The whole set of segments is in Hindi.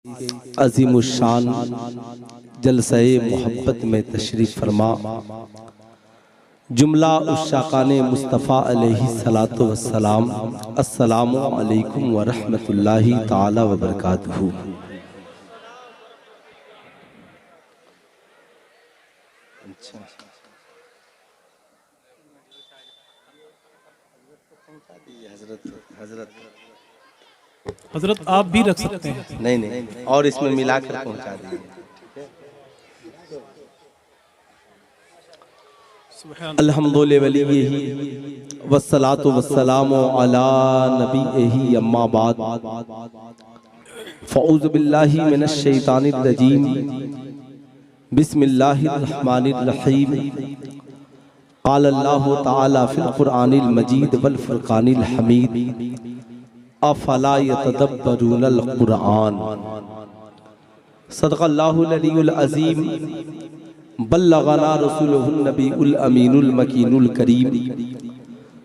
अज़ीमुश्शान जलसे मोहब्बत में तशरीफ़ फरमा जुमला उश्शाक़ाने मुस्तफ़ा अलैहिस्सलातु वस्सलाम। अस्सलामु अलैकुम व रहमतुल्लाहि ताला व बरकातुहू। हजरत आप भी रख सकते हैं। नहीं, और इसमें मिलाकर पहुंचा दीजिए। अल्हम्दुलिल्लाह वलिय्यिही वस्सलातु वस्सलामु अला नबिय्यिही अम्मा बाद फ़ऊज़ु बिल्लाहि मिनश शैतानिर रजीम बिस्मिल्लाहिर रहमानिर रहीम। क़ाल अल्लाहु तआला फ़िल क़ुरआनिल मजीद वल फ़ुरक़ानिल हमीद अफ़ला यतदब्बरूनल क़ुरआन। सदक़ल्लाहुल अलीयुल अज़ीम। बल्लगना रसूलुहुन नबीउल अमीनुल मकीनुल करीम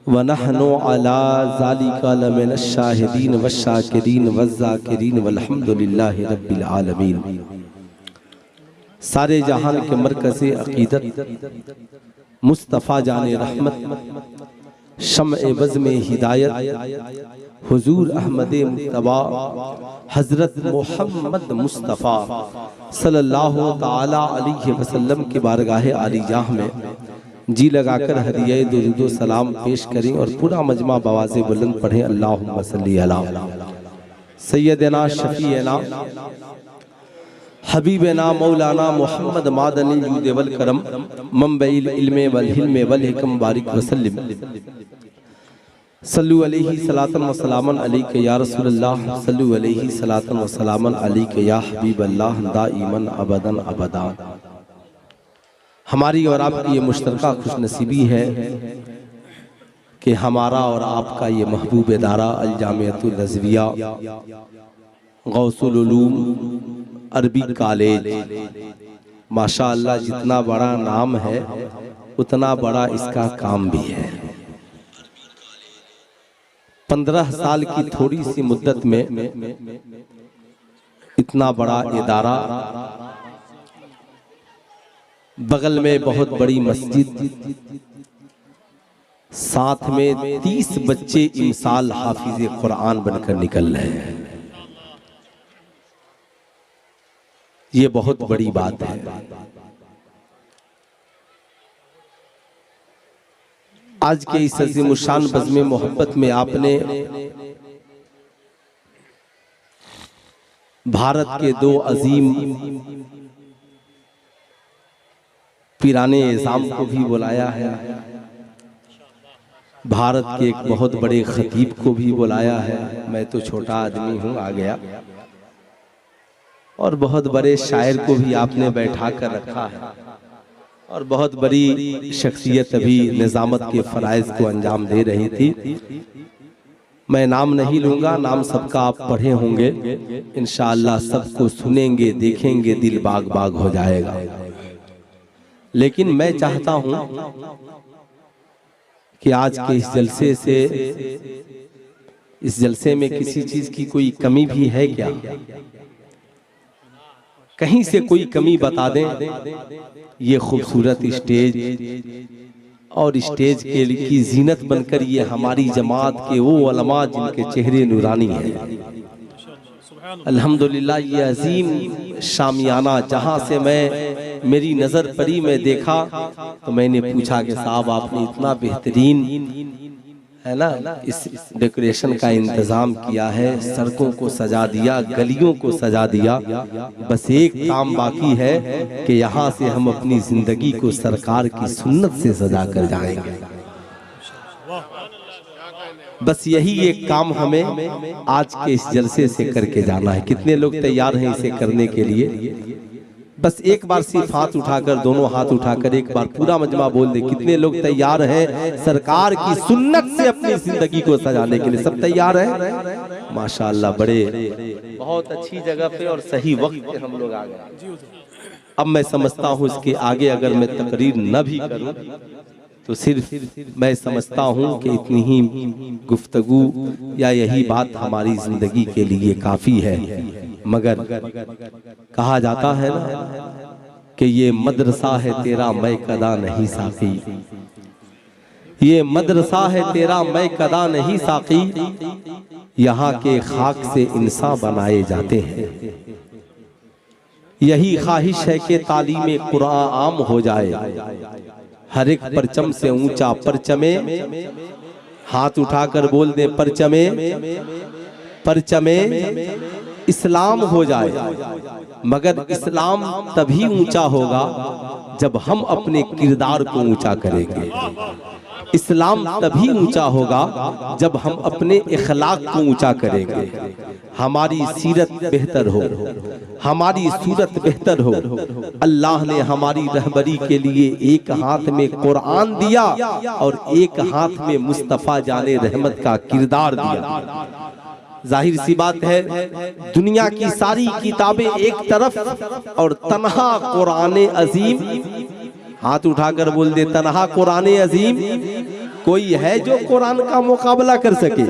व नहनु अला ज़ालिका लमिनश शाहिदीन वश्शाकिरीन वज़्ज़ाकिरीन वल्हम्दुलिल्लाहि रब्बिल आलमीन। सारे जहान के मरकज़े अक़ीदत मुस्तफ़ा जाने रहमत शम्अ बज़ में हिदायत हुजूर अहमद मुज्तबा हज़रत मोहम्मद मुस्तफ़ा सल्लल्लाहु ताला अलैहि वसल्लम के बारगाहे आलिजाह में जी लगाकर हदिया दुरूद व सलाम पेश करें और पूरा मजमा बवाज़े बुलंद पढ़ें। अल्लाहुम्मा सल्ली अला सय्यदना शफ़ीअना हबीबना मौलाना मोहम्मद मादनिल जूद वल करम मंबइल इल्म वल हिल्म वल हिकम बारिक वसल्लिम सल्लु अलैहि सलातन व सलामन अलैका या रसूलल्लाह सल्लु अलैहि सलातन व सलामन अलैका या हबीबल्लाह दाइमन अबदन अबदा। हमारी और आपकी ये मुश्तरका खुशनसीबी है कि हमारा और आपका ये महबूब दारा अल जामिअतुल रज़विया गौसुल उलूम अरबी कॉलेज, माशाअल्लाह जितना बड़ा नाम है उतना बड़ा इसका काम भी है। 15 साल की थोड़ी सी मुद्दत में इतना बड़ा इदारा, बगल में बहुत बड़ी मस्जिद, साथ में 30 बच्चे इमसाल हाफिज़ कुरान बनकर निकल रहे हैं। ये बहुत बड़ी बात है। आज के इस अज़ीमुश्शान बज़्म मोहब्बत में आपने भारत के दो अजीम पीराने इज़ाम को भी बुलाया है, भारत के एक बहुत बड़े खतीब को भी बुलाया है। मैं तो छोटा आदमी हूँ, आ गया। और बहुत बड़े शायर को भी आपने बैठा कर रखा है और बहुत बड़ी शख्सियत अभी निज़ामत के फ़राइज़ को अंजाम दे रही थी। मैं नाम नहीं लूँगा, नाम सबका आप पढ़े होंगे, इंशाअल्लाह सबको सुनेंगे देखेंगे दिल बाग बाग हो जाएगा। लेकिन मैं चाहता हूँ कि आज के इस जलसे से, इस जलसे में किसी चीज़ की कोई कमी भी है क्या? कहीं से कोई कमी बता दें। ये खूबसूरत स्टेज और स्टेज के की जीनत बनकर ये हमारी जमात के वो उलमा जिनके चेहरे नूरानी हैं। अल्हम्दुलिल्लाह ये अजीम शामियाना जहाँ से मैं मेरी नज़र पड़ी, मैं देखा तो मैंने पूछा कि साहब आपने इतना बेहतरीन है ना इस डेकोरेशन का इंतजाम किया है, सड़कों को सजा दिया, गलियों को सजा दिया, बस एक काम बाकी है कि यहाँ से हम अपनी जिंदगी को सरकार की सुन्नत से सजा कर जाएंगे। बस यही एक काम हमें आज के इस जलसे से करके जाना है। कितने लोग तैयार हैं इसे करने के लिए? बस एक बार सिर्फ हाथ उठाकर, दोनों हाथ उठाकर एक बार पूरा मजमा बोल दे, कितने लोग तैयार हैं सरकार की सुन्नत से अपनी जिंदगी को सजाने के लिए? सब तैयार हैं माशाअल्लाह। बड़े बहुत अच्छी जगह पे और सही वक्त पे हम लोग आ गए। अब मैं समझता हूँ इसके आगे अगर मैं तकरीर न भी करूँ तो सिर्फ मैं समझता हूँ कि इतनी ही गुफ्तगू या यही बात हमारी जिंदगी के लिए काफ़ी है। मगर कहा जाता है ना कि ये मदरसा है तेरा मैं कदा नहीं साकी, ये मदरसा है तेरा मैं कदा नहीं साकी, यहाँ के खाक से इंसान बनाए जाते हैं। यही ख्वाहिश है कि तालीम कुरान आम हो जाए, हर एक परचम से ऊंचा परचमे, हाथ उठाकर बोल दे परचमे, परचमे इस्लाम हो जाए। मगर इस्लाम तभी ऊंचा होगा जब हम अपने किरदार को ऊंचा करेंगे। इस्लाम तभी ऊंचा होगा जब हम अपने इखलाक को ऊंचा करेंगे, हमारी सीरत बेहतर हो, हमारी सूरत बेहतर हो। अल्लाह ने हमारी रहबरी के लिए एक हाथ में कुरान दिया और एक हाथ में मुस्तफ़ा जाने रहमत का किरदार दिया। जाहिर सी बात है, दुनिया की सारी किताबें एक तरफ और तन्हा कुरान अजीम, हाथ उठाकर बोल दे तन्हा कुरान अजीम। कोई है जो कुरान का मुकाबला कर सके?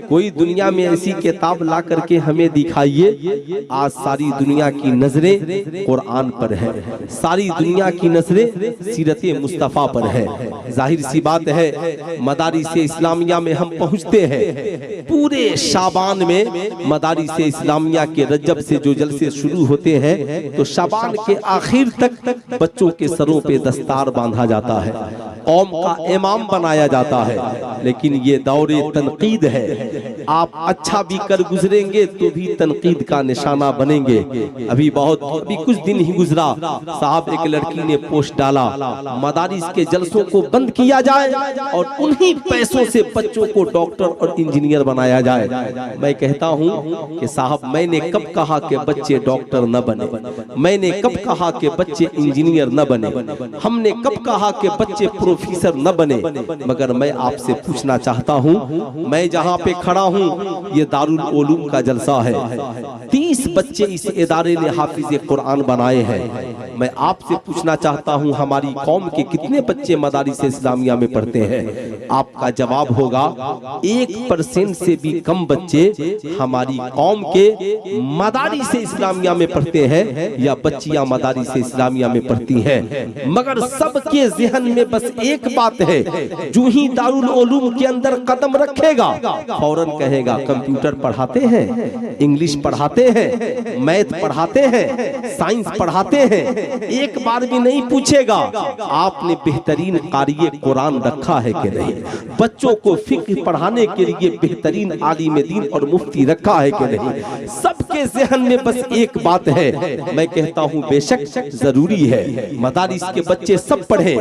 कोई दुनिया में ऐसी किताब ला करके हमें दिखाइए। आज सारी दुनिया की नजरें कुरान पर है, सारी दुनिया की नजरें सीरत मुस्तफ़ा पर है। जाहिर सी बात है, मदारिस इस्लामिया में हम पहुंचते हैं, पूरे शाबान में मदारिस इस्लामिया के रजब से जो जलसे शुरू होते हैं तो शाबान के आखिर तक बच्चों के सरों पे दस्तार बांधा जाता है, कौम का इमाम बनाया जाता है। लेकिन ये दौरे तनकीद है, आप अच्छा भी कर गुजरेंगे तो भी तनकीद का निशाना बनेंगे। अभी कुछ दिन ही गुजरा, साहब एक लड़की ने पोस्ट डाला, मदारिस के जलसों को बंद किया जाए और उन्हीं पैसों से बच्चों को डॉक्टर और इंजीनियर बनाया जाए। मैं कहता हूँ कि साहब मैंने कब कहा कि बच्चे डॉक्टर न बने, मैंने कब कहा कि बच्चे इंजीनियर न बने, हमने कब कहा कि बच्चे प्रोफेसर न बने। मगर मैं आपसे पूछना चाहता हूँ, मैं जहाँ पे खड़ा हूँ ये दारुल उलूम का जलसा है, 30 बच्चे इस इदारे ने हाफिज कुरान बनाए हैं। मैं आपसे पूछना चाहता हूँ हमारी कौम के कितने बच्चे मदारिस इस्लामिया में पढ़ते हैं? आपका जवाब होगा 1% से भी कम बच्चे हमारी कौम के मदारिस इस्लामिया में पढ़ते हैं या बच्चियां मदारिस इस्लामिया में पढ़ती हैं। मगर सबके ज़हन में बस एक बात है, जो ही दारुल उलूम के अंदर कदम रखेगा फौरन कहेगा कंप्यूटर पढ़ाते हैं, इंग्लिश पढ़ाते हैं, मैथ पढ़ाते हैं, साइंस पढ़ाते हैं। एक बार भी नहीं पूछेगा आपने बेहतरीन कारिए कुरान रखा है कि नहीं, बच्चों को फिक्र पढ़ाने के लिए बेहतरीन आलिम दीन और मुफ्ती रखा है कि नहीं। सबके ज़हन में बस एक बात है। मैं कहता हूँ बेशक जरूरी है मदारिस के बच्चे सब पढ़े।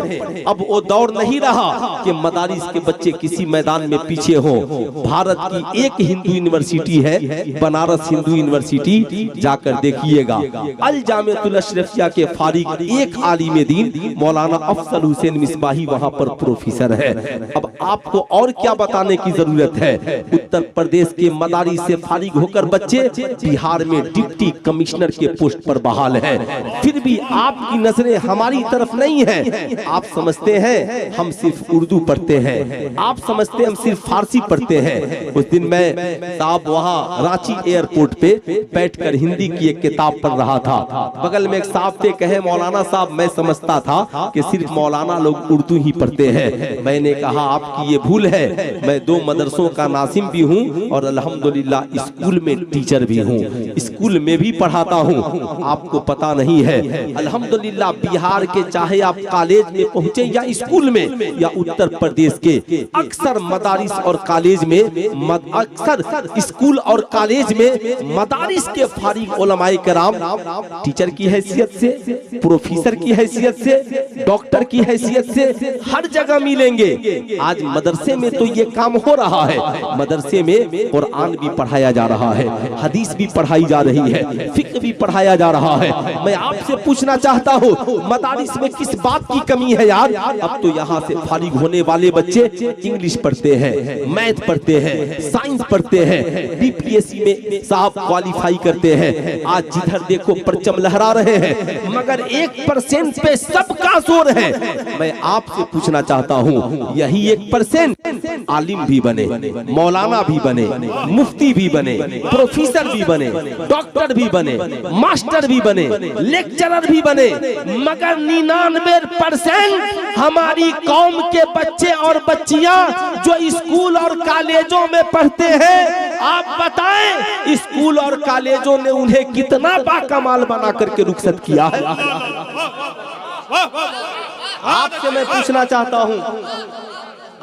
अब वो दौर नहीं रहा कि मदारिस के बच्चे किसी मैदान में पीछे हों। भारत की एक हिंदू यूनिवर्सिटी है, बनारस हिंदू यूनिवर्सिटी, जाकर देखिएगा। अल जामिअतुल अशरफिया के फारिग एक आलिम दीन मौलाना अफजल हुसैन मिसबाही वहां पर प्रोफेसर है। अब आपको और क्या बताने की जरूरत है? उत्तर प्रदेश के मदारिस से फारिग होकर बच्चे बिहार में डिप्टी कमिश्नर के पोस्ट पर बहाल है। फिर भी आपकी नजरें हमारी तरफ नहीं है। आप समझते हैं हम सिर्फ उर्दू पढ़ते हैं, आप समझते हैं हम सिर्फ फारसी पढ़ते हैं। उस दिन मैं साहब वहाँ रांची एयरपोर्ट पे बैठकर हिंदी की एक किताब पढ़ रहा था। बगल में एक साहब थे, कहे मौलाना साहब मैं समझता था कि सिर्फ मौलाना लोग उर्दू ही पढ़ते हैं। मैंने कहा आपकी ये भूल है, मैं 2 मदरसों का नासिम भी हूँ और अल्हम्दुलिल्लाह स्कूल में टीचर भी हूँ, स्कूल में भी पढ़ाता हूँ। आपको पता नहीं है अल्हम्दुलिल्लाह बिहार के चाहे आप कॉलेज में पहुंचे या स्कूल में या उत्तर प्रदेश के अक्सर मदारिस और कॉलेज में अक्सर स्कूल और कॉलेज में मदारिस के फारिग उलमाए कराम टीचर की हैसियत से, प्रोफेसर की हैसियत से, डॉक्टर की हैसियत से हर जगह मिलेंगे। आज मदरसे में तो ये काम हो रहा है, मदरसे में कुरान भी पढ़ाया जा रहा है, हदीस भी पढ़ाई जा रही है, फिक्र भी पढ़ाया जा रहा है। मैं आपसे पूछना चाहता हूँ मदारिस में किस बात की कमी है यार? अब तो यहाँ से फारिग होने वाले बच्चे इंग्लिश पढ़ते हैं, मैथ पढ़ते हैं, साइंस पढ़ते हैं, बीपीएससी में साहब क्वालिफाई करते हैं। आज जिधर देखो परचम लहरा रहे हैं, मगर 1% पे सबका जोर है। मैं आपसे पूछना चाहता हूँ यही 1% आलिम भी बने, मौलाना भी बने, मुफ्ती भी बने, प्रोफेसर भी बने, डॉक्टर भी बने, मास्टर भी बने, लेक्चरर भी बने, मगर 99% हमारी कौम के बच्चे और बच्चियां जो स्कूल और कॉलेजों में पढ़ते हैं, आप बताएं स्कूल और कॉलेजों ने उन्हें कितना बाकमाल बना करके रुखसत किया है? आपसे मैं पूछना चाहता हूं,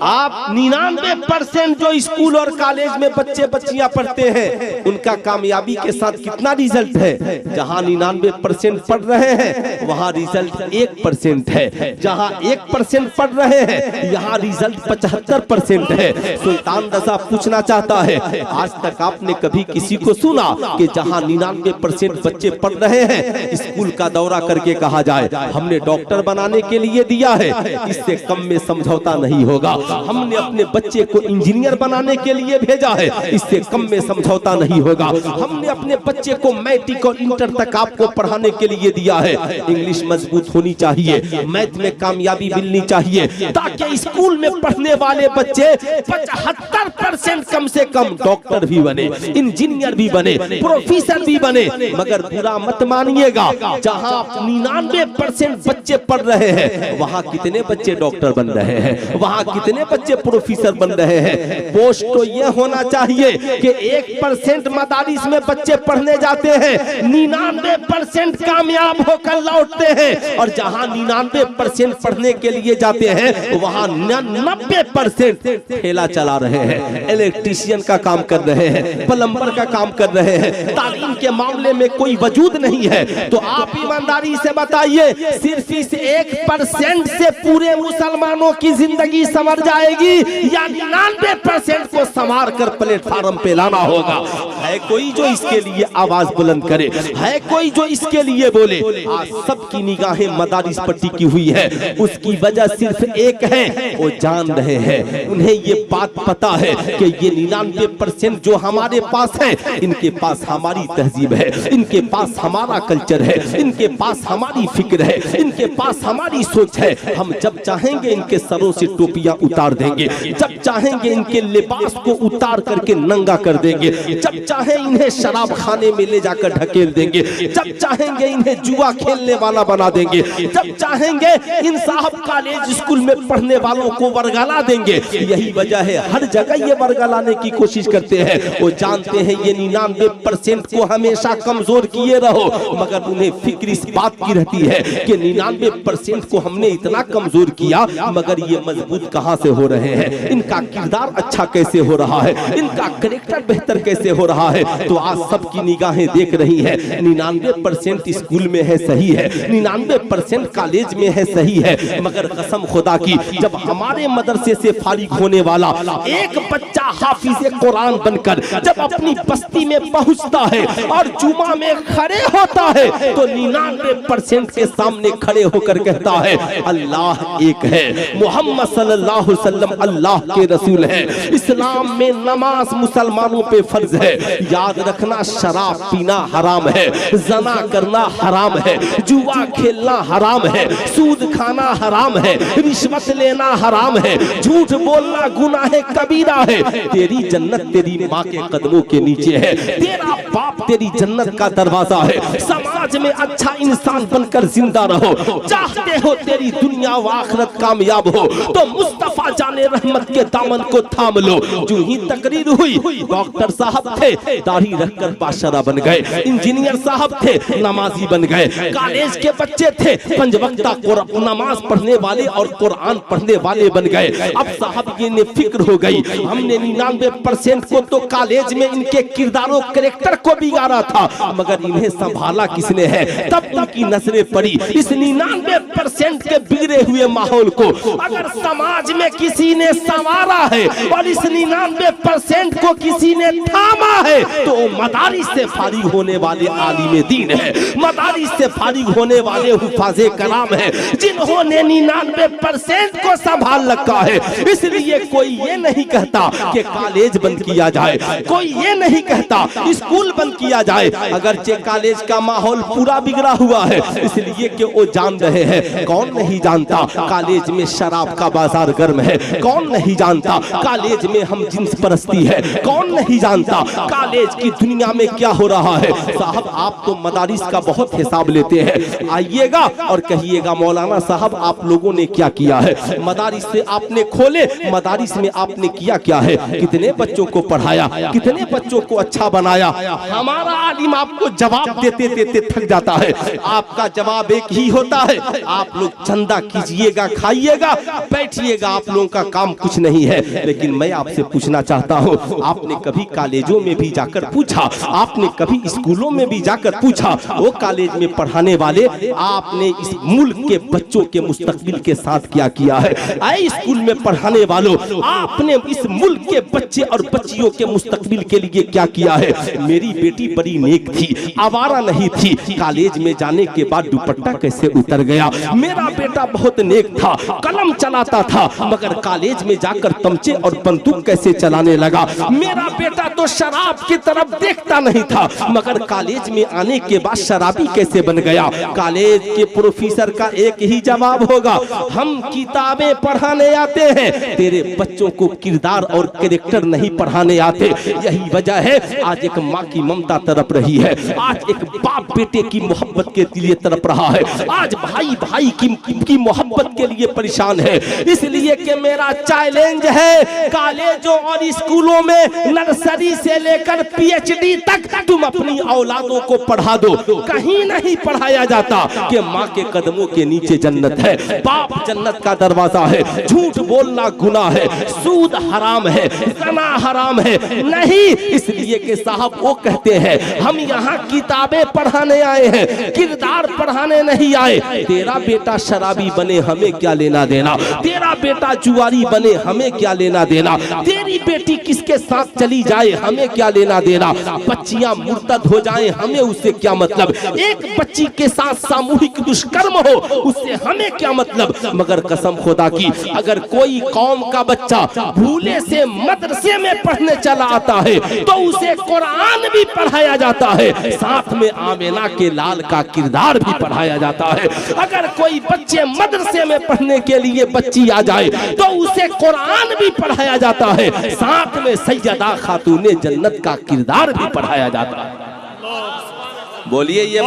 आप 99% जो स्कूल और कॉलेज में बच्चे बच्चियां पढ़ते हैं उनका कामयाबी के साथ कितना रिजल्ट है? जहां 99% पढ़ रहे हैं वहां रिजल्ट 1% है, जहां 1% पढ़ रहे हैं यहाँ रिजल्ट 75% है। सुल्तान रजा पूछना चाहता है, आज तक आपने कभी किसी को सुना कि जहां 99% बच्चे पढ़ रहे हैं स्कूल का दौरा करके कहा जाए हमने डॉक्टर बनाने के लिए दिया है, इससे कम में समझौता नहीं होगा। हमने अपने बच्चे को इंजीनियर बनाने के लिए भेजा है, इससे कम में समझौता नहीं होगा। हमने अपने बच्चे को मैट्रिक और इंटर तक आपको पढ़ाने के लिए दिया है। इंग्लिश मजबूत होनी चाहिए, मैथ में कामयाबी मिलनी चाहिए, ताकि स्कूल में पढ़ने वाले बच्चे 75% कम से कम डॉक्टर भी बने, इंजीनियर भी बने, प्रोफेसर भी बने। मगर बुरा मत मानिएगा, जहां 99% बच्चे पढ़ रहे हैं वहां कितने बच्चे डॉक्टर बन रहे हैं, वहां कितने बच्चे प्रोफेसर बन रहे हैं। पोस्ट तो यह होना चाहिए कि 1% मदारिस में बच्चे पढ़ने जाते हैं, 99% कामयाब होकर लौटते हैं, और जहां 99% पढ़ने के लिए जाते हैं वहां 90% ठेला चला रहे हैं, इलेक्ट्रीशियन का काम कर रहे हैं, प्लम्बर का काम कर रहे हैं। तालीम के मामले में कोई वजूद नहीं है। तो आप ईमानदारी से बताइए, सिर्फ इस 1% से पूरे मुसलमानों की जिंदगी संवर जाएगी या 99% को संवार कर प्लेटफार्म पे लाना होगा? है कोई जो इसके लिए आवाज बुलंद करे? है कोई जो इसके लिए बोले? आज सबकी निगाहें मदारिस पर टिकी हुई है, उसकी वजह सिर्फ एक है, वो जान रहे हैं, उन्हें ये बात पता है कि ये 99% जो हमारे पास है, इनके पास हमारी तहजीब है, इनके पास हमारा कल्चर है, इनके पास हमारी फिक्र है, इनके पास हमारी सोच है। हम जब चाहेंगे इनके सरों से टोपियां उतार देंगे, जब चाहेंगे इनके लिबास को उतार करके नंगा कर देंगे, जब चाहे इन्हें शराब खाने में ले जाकर ढकेल देंगे, जब चाहेंगे इन्हें जुआ खेलने वाला बना देंगे, जब चाहेंगे इन साहब कॉलेज स्कूल में पढ़ने वालों को वर्गला देंगे। यही वजह है हर जगह ये वर्गलाने की कोशिश करते हैं। वो जानते हैं ये 99% को हमेशा कमजोर किए रहो, मगर उन्हें फिक्र इस बात की रहती है कि 99% को हमने इतना कमजोर किया, मगर ये मजबूत कहां से हो रहे हैं, इनका किरदार अच्छा कैसे हो रहा है, इनका कैरेक्टर बेहतर कैसे हो रहा है। तो आज सबकी निगाहें देख रही है, 99% स्कूल में है सही है, 99% कॉलेज में है सही है, मगर कसम खुदा की जब हमारे मदरसे से फारिग होने वाला एक बच्चा हाफिज कुरान बनकर जब अपनी बस्ती में पहुंचता है और जुमा में खड़े होता है, तो 99% के सामने खड़े होकर कहता है अल्लाह एक है, मोहम्मद सल्लल्लाहु अलैहि वसल्लम अल्लाह के रसूल है, इस्लाम में नमाज मुसलमानों पे फर्ज है। याद रखना, शराब पीना हराम है, जना करना हराम है, जुआ खेलना हराम है, सूद खाना हराम है, रिश्वत लेना हराम है, झूठ बोलना गुनाह कबीरा है। तेरी जन्नत तेरी माँ के कदमों के नीचे है, तेरा बाप तेरी जन्नत का दरवाजा है। समाज में अच्छा इंसान बनकर जिंदा रहो, चाहते हो तेरी दुनिया व आखिरत कामयाब हो, तो मुस्तफा जाने रहमत के दामन को थाम लो। जो ही तकरीर हुई, डॉक्टर साहब थे दाढ़ी रखकर बादशाह बन गए, इंजीनियर साहब थे नमाजी बन गए, कॉलेज के बच्चे थे पंज वक्ता नमाज पढ़ने वाले और कुरान पढ़ने वाले बन गए। अब साहब ये ने फिक्र हो गई, हमने 99% को तो कॉलेज में इनके किरदारों कैरेक्टर को बिगाड़ा था, मगर इन्हें संभाला किस किसने है। तब उनकी नजरें पड़ी इस 99% के बिगड़े हुए माहौल को अगर समाज में किसी ने संवारा है और इस 99% को किसी ने थामा है तो मदारिस से फारिग होने वाले आलिम दीन है, मदारिस से फारिग होने वाले हुफाज़े कलाम है, जिन्होंने 99% को संभाल रखा है। इसलिए कोई ये नहीं कहता कि कॉलेज बंद किया जाए, कोई ये नहीं कहता स्कूल बंद किया जाए, अगरचे कॉलेज का माहौल पूरा बिगड़ा हुआ है, इसलिए कि वो जान रहे हैं। कौन नहीं जानता कॉलेज में शराब का बाजार गर्म है, कौन नहीं जानता कॉलेज में हम जिन्स परस्ती है, कौन नहीं जानता कॉलेज की दुनिया में क्या हो रहा है। साहब आप तो मदारिस का बहुत हिसाब लेते हैं, आइएगा और कहिएगा मौलाना साहब आप लोगों ने क्या किया है। मदारिस से आपने खोले, मदारिस में आपने किया क्या है, कितने बच्चों को पढ़ाया, कितने बच्चों को अच्छा बनाया। हमारा आलिम आपको जवाब देते देते थक जाता है, आपका जवाब एक ही होता है, आप लोग चंदा कीजिएगा, खाइएगा, बैठिएगा, आप लोगों का काम कुछ नहीं है। लेकिन मैं आपसे पूछना चाहता हूँ, आपने कभी कॉलेजों में भी जाकर पूछा, आपने कभी स्कूलों में भी जाकर पूछा, वो कॉलेज में पढ़ाने वाले आपने इस मुल्क के बच्चों के मुस्तकबिल के साथ क्या किया है। आए स्कूल में पढ़ाने वालों, आपने इस मुल्क के बच्चे और बच्चियों के मुस्तकबिल के लिए क्या किया है। मेरी बेटी बड़ी नेक थी, आवारा नहीं थी, कॉलेज में जाने के बाद दुपट्टा कैसे उतर गया। मेरा बेटा बहुत नेक था, कलम चलाता था, मगर कॉलेज में जाकर तमचे और बंदूक कैसे चलाने लगा। मेरा बेटा तो शराब की तरफ देखता नहीं था, मगर कॉलेज में आने के बाद शराबी कैसे बन गया। कॉलेज के प्रोफेसर का एक ही जवाब होगा, हम किताबें पढ़ाने आते हैं, तेरे बच्चों को किरदार और कैरेक्टर नहीं पढ़ाने आते। यही वजह है आज एक माँ की ममता तड़प रही है, आज एक बाप बेटे की मोहब्बत के लिए तड़प रहा है, आज भाई भाई की मोहब्बत के लिए परेशान है। इसलिए कि मेरा चैलेंज है, कॉलेजों और स्कूलों में नर्सरी से लेकर PhD तक तुम अपनी औलादों को पढ़ा दो। कहीं नहीं पढ़ाया जाता कि माँ के कदमों के नीचे जन्नत है, बाप जन्नत का दरवाजा है, झूठ बोलना गुनाह है, सूद हराम है, ज़ना हराम है, नहीं। इसलिए कि साहब वो कहते हैं हम यहाँ किताबें पढ़ाने आए हैं, किरदार पढ़ाने नहीं आए। तेरा बेटा शराबी बने हमें क्या लेना देना, तेरा बेटा जुआरी बने हमें क्या लेना देना, तेरी बेटी किसके साथ चली जाए हमें क्या लेना देना, बच्चियां मुर्तद हो जाएं हमें उससे क्या मतलब, एक बच्ची के साथ सामूहिक दुष्कर्म हो उससे हमें क्या मतलब। मगर कसम खुदा की अगर कोई कौम का बच्चा भूले से मदरसे में पढ़ने चला आता है तो उसे कुरान भी पढ़ाया जाता है, साथ में आमेना के लाल का किरदार भी पढ़ाया जाता है। अगर कोई बच्चे मदरसे में पढ़ने के लिए बच्ची आ जाए तो उसे कुरान भी पढ़ाया जाता है, साथ में सैयदा खातूने जन्नत का किरदार भी पढ़ाया जाता है। बोलिए ये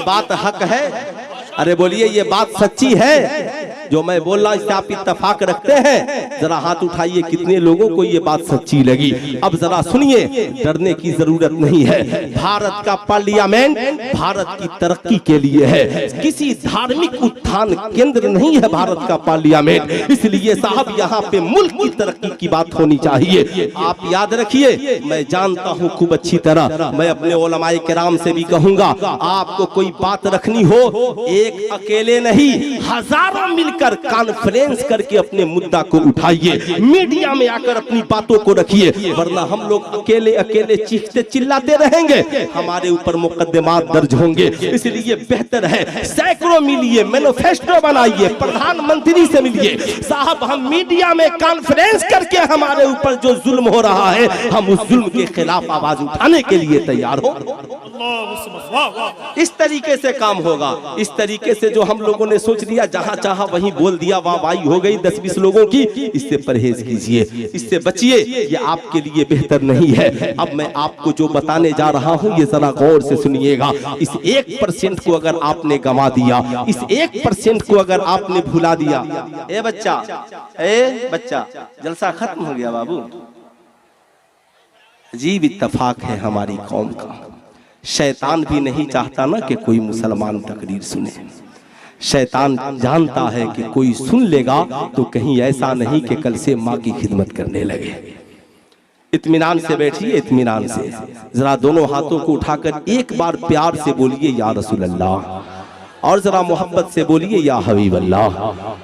बात हक है? अरे बोलिए ये बात सच्ची है? जो मैं बोल रहा हूं इससे आप इत्तेफाक रखते हैं? जरा हाथ उठाइए कितने लोगों को ये बात सच्ची लगी। अब जरा सुनिए, डरने की जरूरत नहीं है। भारत का पार्लियामेंट भारत की तरक्की के लिए है, किसी धार्मिक उत्थान केंद्र नहीं है भारत का पार्लियामेंट। इसलिए साहब यहाँ पे मुल्क की तरक्की की बात होनी चाहिए। आप याद रखिए, मैं जानता हूँ खूब अच्छी तरह, मैं अपने उलमाए किराम से भी कहूंगा, आपको कोई बात रखनी हो एक अकेले नहीं हजारों मिलकर कॉन्फ्रेंस करके अपने मुद्दा को उठाइए, मीडिया में आकर अपनी बातों को रखिए, वरना हम लोग अकेले अकेले चीखते चिल्लाते रहेंगे, हमारे ऊपर मुकदमात दर्ज होंगे। इसलिए बेहतर है सैकड़ों मिलिए, मैनिफेस्टो बनाइए, प्रधानमंत्री से मिलिए। साहब हम मीडिया में कॉन्फ्रेंस करके हमारे ऊपर जो जुल्म हो रहा है हम उस जुल्म के खिलाफ आवाज उठाने के लिए तैयार हो। इस तरीके से काम होगा। इस तरीके से जो हम लोगों ने सोच लिया जहां चाहा वहीं बोल दिया, वाहवाही हो गई 10-20 लोगों की, इससे परहेज कीजिए, इससे बचिए, ये आपके लिए बेहतर नहीं है। अब मैं आपको जो बताने जा रहा हूं ये जरा गौर से सुनिएगा। इस 1% को अगर आपने गंवा दिया, इस 1% को अगर आपने भुला दिया, ए बच्चा जलसा खत्म हो गया बाबू। अजीब इत्तेफाक है हमारी कौम का। शैतान भी नहीं चाहता ना कि कोई मुसलमान तकरीर सुने। शैतान जानता है कि कोई सुन लेगा तो कहीं ऐसा नहीं कि कल से माँ की खिदमत करने लगे। इत्मीनान से बैठिए, इत्मीनान से जरा दोनों हाथों को उठाकर एक बार प्यार से बोलिए या रसूल अल्लाह, और जरा मोहब्बत से बोलिए या हबीब अल्लाह।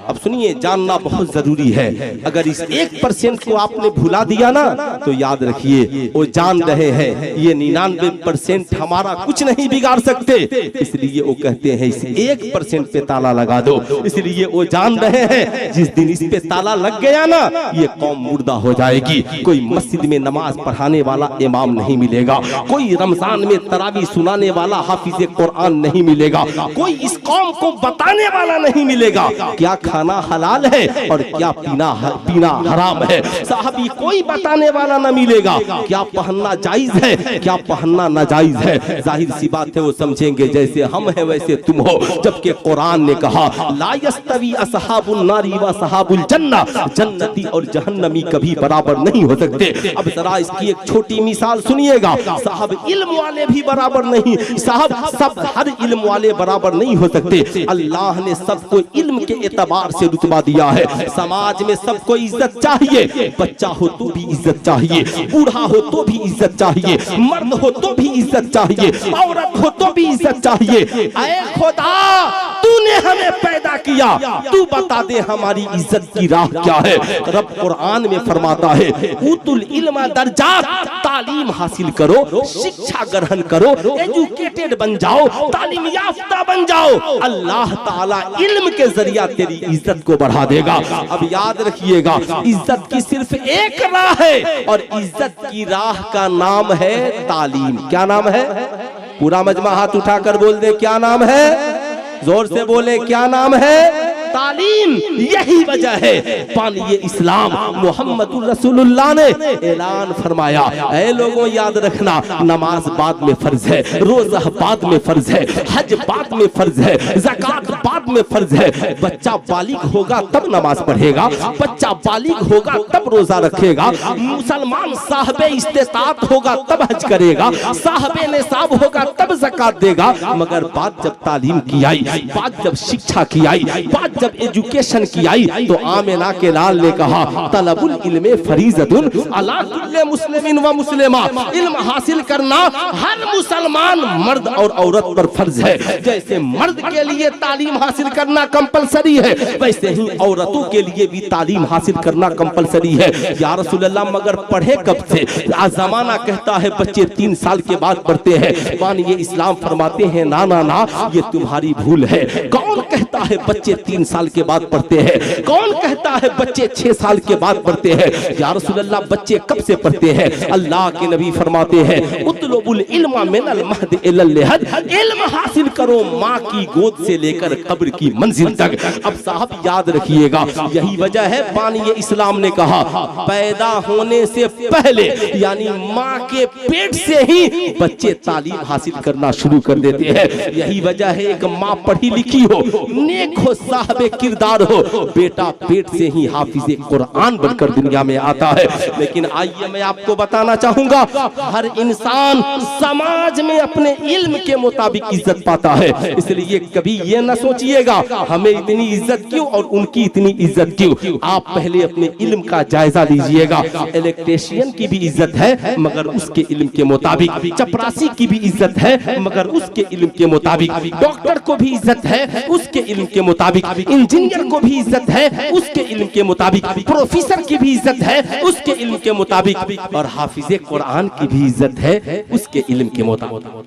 अब सुनिए, जानना बहुत जरूरी है। अगर इस 1% को आपने भुला दिया ना तो याद रखिए वो जान रहे हैं ये 99% हमारा कुछ नहीं बिगाड़ सकते, इसलिए वो कहते हैं इस 1% पे ताला लगा दो। इसलिए वो जान रहे हैं जिस दिन इस पे ताला लग गया ना ये कौम मुर्दा हो जाएगी। कोई मस्जिद में नमाज पढ़ाने वाला इमाम नहीं मिलेगा, कोई रमजान में तरावी सुनाने वाला हाफिज कुरान नहीं मिलेगा, कोई इस कौम को बताने वाला नहीं मिलेगा क्या खाना हलाल है और क्या पीना हराम है। साहबी कोई बताने वाला ना मिलेगा क्या पहनना जायज है, क्या पहनना नाजायज है। जाहिर सी बात है वो समझेंगे जैसे हम हैं वैसे तुम हो, जबकि कुरान ने कहा ला यस्तवी असहाबुन नारी व असहाबुल जन्ना, जन्नती और जहन्नमी कभी बराबर नहीं हो सकते। अब जरा इसकी एक छोटी मिसाल सुनिएगा। साहब इल्म वाले भी बराबर नहीं, साहब सब हर इल्म वाले बराबर नहीं हो सकते। अल्लाह ने सबको इल्म के एतबार से रुतबा दिया है। समाज में सबको इज्जत चाहिए, बच्चा हो तो भी इज्जत चाहिए, बूढ़ा हो तो भी इज्जत चाहिए, मर्द हो तो भी इज्जत चाहिए, औरत हो तो भी इज्जत चाहिए। ऐ खुदा तूने हमें पैदा किया, तू बता दे हमारी इज्जत की राह क्या है। रब कुरान में फरमाता है उतुल इल्म दर्जात, तालीम हासिल करो, शिक्षा ग्रहण करो, एजुकेटेड बन जाओ, तालीम याफ्ता बन जाओ। अल्लाह ताला इल्म के जरिया तेरी इज्जत को बढ़ा देगा। अब याद रखिएगा इज्जत की सिर्फ एक राह है और इज्जत की राह का नाम है तालीम। क्या नाम है? पूरा मजमा हाथ उठाकर बोल दे क्या नाम है, जोर से बोले क्या नाम है? तालीम। यही वजह है पानी इस्लाम मोहम्मदुर रसूलुल्लाह ने ऐलान फरमाया, ऐ लोगों याद रखना नमाज बाद में फर्ज है, रोजा बाद में फर्ज है, हज बाद में फर्ज है, ज़कात बाद में फर्ज है। बच्चा बालिग होगा तब नमाज पढ़ेगा, बच्चा बालिग होगा तब रोजा रखेगा, मुसलमान साहबे इस्तेताअत होगा तब हज करेगा, साहबे निसाब होगा तब ज़कात देगा। मगर बात जब तालीम की आई, बात जब शिक्षा की आई, बात जब एजुकेशन की आई तो आमिना के लाल ने कहा तलबुल इल्मे फरीज़तुन अला कुल्ले मुस्लिमिन व मुस्लिमा। इल्म हासिल करना हर मुसलमान मर्द और औरत पर फर्ज है। जैसे मर्द के लिए तालीम हासिल करना कंपलसरी है वैसे ही औरतों के लिए भी तालीम हासिल करना कंपलसरी है। या रसूल अल्लाह मगर पढ़े कब से? आज जमाना कहता है बच्चे 3 साल के बाद पढ़ते हैं। पानी इस्लाम फरमाते हैं ना ना ना ये तुम्हारी भूल है। कौन कहता है बच्चे 3 साल के बाद पढ़ते हैं? कौन कहता है बच्चे 6 साल के बाद पढ़ते हैं? या रसूल अल्लाह बच्चे कब से पढ़ते हैं? अल्लाह के नबी फरमाते हैं उतलुबुल इल्मा मिनल महद इलल लहद, इल्म हासिल करो माँ की गोद से लेकर कब्र की मंजिल तक। अब साहब याद रखिएगा यही वजह है पानी इस्लाम ने कहा पैदा होने से पहले यानी माँ के पेट से ही बच्चे तालीम हासिल करना शुरू कर देते हैं। यही वजह है एक माँ पढ़ी लिखी हो, नेक हो, साहबे किरदार हो, बेटा पेट से ही हाफिज़े कुरान बनकर दुनिया में आता है। लेकिन आइए मैं आपको बताना चाहूंगा हर इंसान समाज में अपने इल्म के मुताबिक इज्जत पाता है। इसलिए कभी ये न सोचिएगा हमें इतनी इज्जत क्यों और उनकी इतनी इज्जत क्यों। आप पहले अपने इल्म का जायजा लीजिएगा। इलेक्ट्रीशियन की भी इज्जत है मगर उसके इल्म के मुताबिक, चपरासी की भी इज्जत है मगर उसके इल्म के मुताबिक, डॉक्टर को भी इज्जत है उसके इल्म के मुताबिक, इंजीनियर को भी इज्जत है उसके इल्म के मुताबिक, प्रोफेसर की भी इज्जत है उसके इल्म के मुताबिक, और हाफिज़े कुरान की भी इज्जत है उसके इल्म के मुताबिक,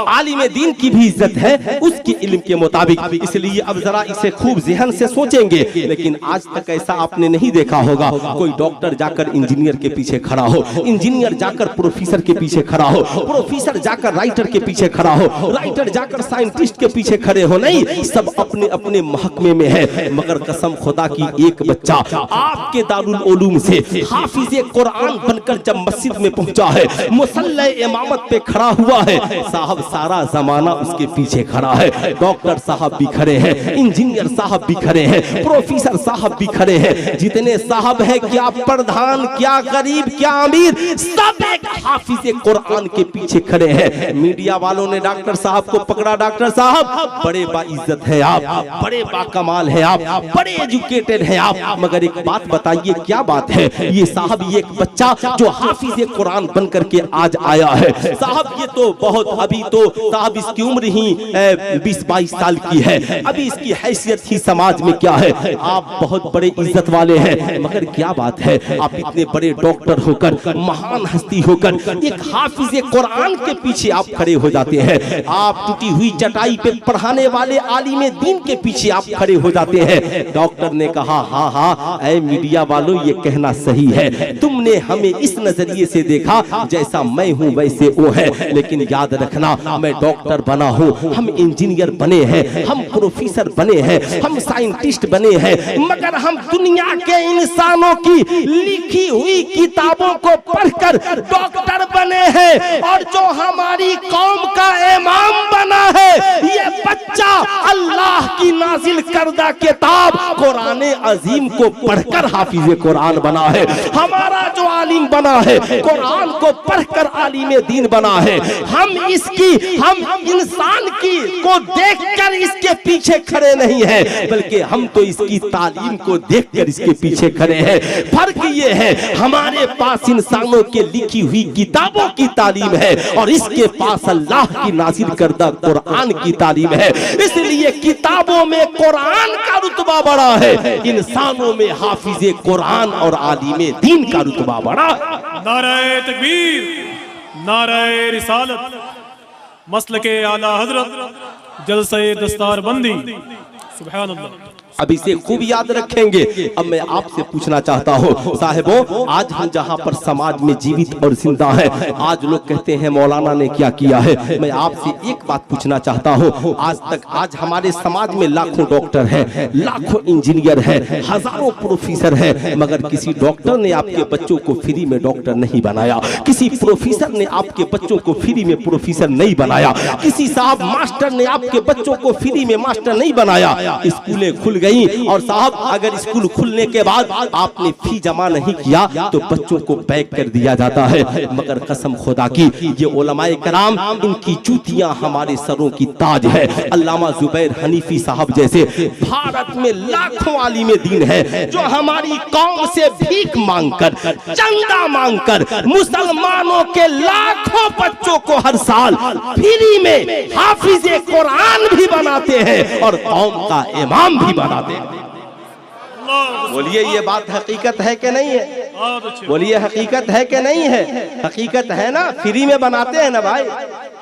आलिम दीन की भी इज्जत है उसके इल्म के मुताबिक। इसलिए अब जरा इसे खूब ज़हन से सोचेंगे। लेकिन आज तक ऐसा आपने नहीं देखा होगा कोई डॉक्टर जाकर इंजीनियर के पीछे खड़ा हो, इंजीनियर जाकर प्रोफेसर के पीछे खड़ा हो, प्रोफेसर जाकर राइटर के पीछे खड़ा हो, राइटर जाकर साइंटिस्ट के पीछे खड़े हो। नहीं, सब अपने अपने महकमे में है। मगर कसम खुदा की एक बच्चा आपके दारुल उलूम से हाफिज़े कुरान बनकर जब मस्जिद में पहुंचा है, मुसल्ला इमामत पे खड़ा हुआ है, साहब सारा जमाना उसके पीछे खड़ा है। डॉक्टर साहब भी खड़े हैं, इंजीनियर साहब भी खड़े हैं, प्रोफेसर साहब भी खड़े हैं, जितने साहब हैं क्या प्रधान क्या गरीब क्या अमीर सब एक हाफिज कुरान के पीछे खड़े हैं। मीडिया वालों ने डॉक्टर साहब को पकड़ा, डॉक्टर साहब बड़े बाइज्जत है आप, बड़े बाकमाल है आप, बड़े एजुकेटेड है आप, मगर एक बात बताइए क्या बात है? ये साहब ये एक बच्चा जो हाफिज कुरान बन करके आज आया है, साहब ये तो बहुत, अभी तो साहब इसकी उम्र ही 20-22 साल की है, अभी इसकी हैसियत ही समाज में क्या है? आप बहुत बड़े इज्जत वाले हैं, मगर क्या बात है आप इतने बड़े डॉक्टर होकर, महान हस्ती होकर, एक हाफिज कुरान के पीछे आप खड़े हो जाते हैं। आप टूटी हुई चटाई पे पढ़ाने वाले आलिम दीन के पीछे आप खड़े हो जाते हैं। डॉक्टर ने कहा हाँ हाँ ऐ मीडिया वालों ये कहना सही है, तुमने हमें इस नजरिए से देखा जैसा मैं हूँ वैसे वो है, लेकिन याद रखना मैं डॉक्टर बना हूँ, हम इंजीनियर बने हैं, हम प्रोफेसर बने हैं, हम साइंटिस्ट बने हैं, मगर हम दुनिया के इंसानों की लिखी हुई किताबों को पढ़कर डॉक्टर बने हैं। और जो हमारी कौम का इमाम बना है ये बच्चा अल्लाह की नाजिल करदा किताब कुरान अजीम को पढ़कर हाफिज कुरान बना है। हमारा जो आलिम बना है कुरान को पढ़कर आलिम दीन बना है। हम इंसान की को देखकर इसके पीछे खड़े नहीं है, बल्कि हम तो इसकी तालीम को देखकर इसके पीछे खड़े हैं। फर्क ये है हमारे पास इंसानों के लिखी हुई किताबों की तालीम है और इसके पास अल्लाह की नाजिल करदा कुरान की तालीम है। इसलिए किताबों में कुरान का रुतबा बड़ा है, इंसानों में हाफिज कुरान और आलिम दीन का रुतबा बड़ा है। नारे तकबीर, नारे रिसालत, मसलके आला हजरत, जलसे दस्तारबंदी, सुभान अल्लाह। अब इसे खूब याद रखेंगे। अब मैं आपसे पूछना चाहता हूँ साहिबों, आज हम जहाँ पर समाज में जीवित और जिंदा हैं, आज लोग कहते हैं मौलाना ने क्या किया है। मैं आपसे एक बात पूछना चाहता हूँ, आज हमारे समाज में लाखों डॉक्टर हैं, लाखों इंजीनियर हैं, हजारों प्रोफेसर हैं, मगर किसी डॉक्टर ने आपके बच्चों को फ्री में डॉक्टर नहीं बनाया, किसी प्रोफेसर ने आपके बच्चों को फ्री में प्रोफेसर नहीं बनाया, किसी साहब मास्टर ने आपके बच्चों को फ्री में मास्टर नहीं बनाया। स्कूलें खुल गई और साहब अगर स्कूल खुलने के बाद आपने फी जमा नहीं किया तो बच्चों को पैक कर दिया जाता है, मगर कसम खुदा की ये उलमाए कराम इनकी जूतियां हमारे सरों की ताज है। अल्लामा जुबैर हनीफी साहब जैसे भारत में लाखों आलिम दीन है जो हमारी कौम से भीख मांगकर, चंदा मांगकर मुसलमानों के लाखों बच्चों को हर साल फ्री में हाफिज कुरान भी बनाते हैं और कौम का इमाम भी बनाते हैं। बोलिए ये बात हकीकत है कि नहीं है? बोलिए हकीकत है कि नहीं है? हकीकत है ना, फ्री में बनाते हैं ना भाई,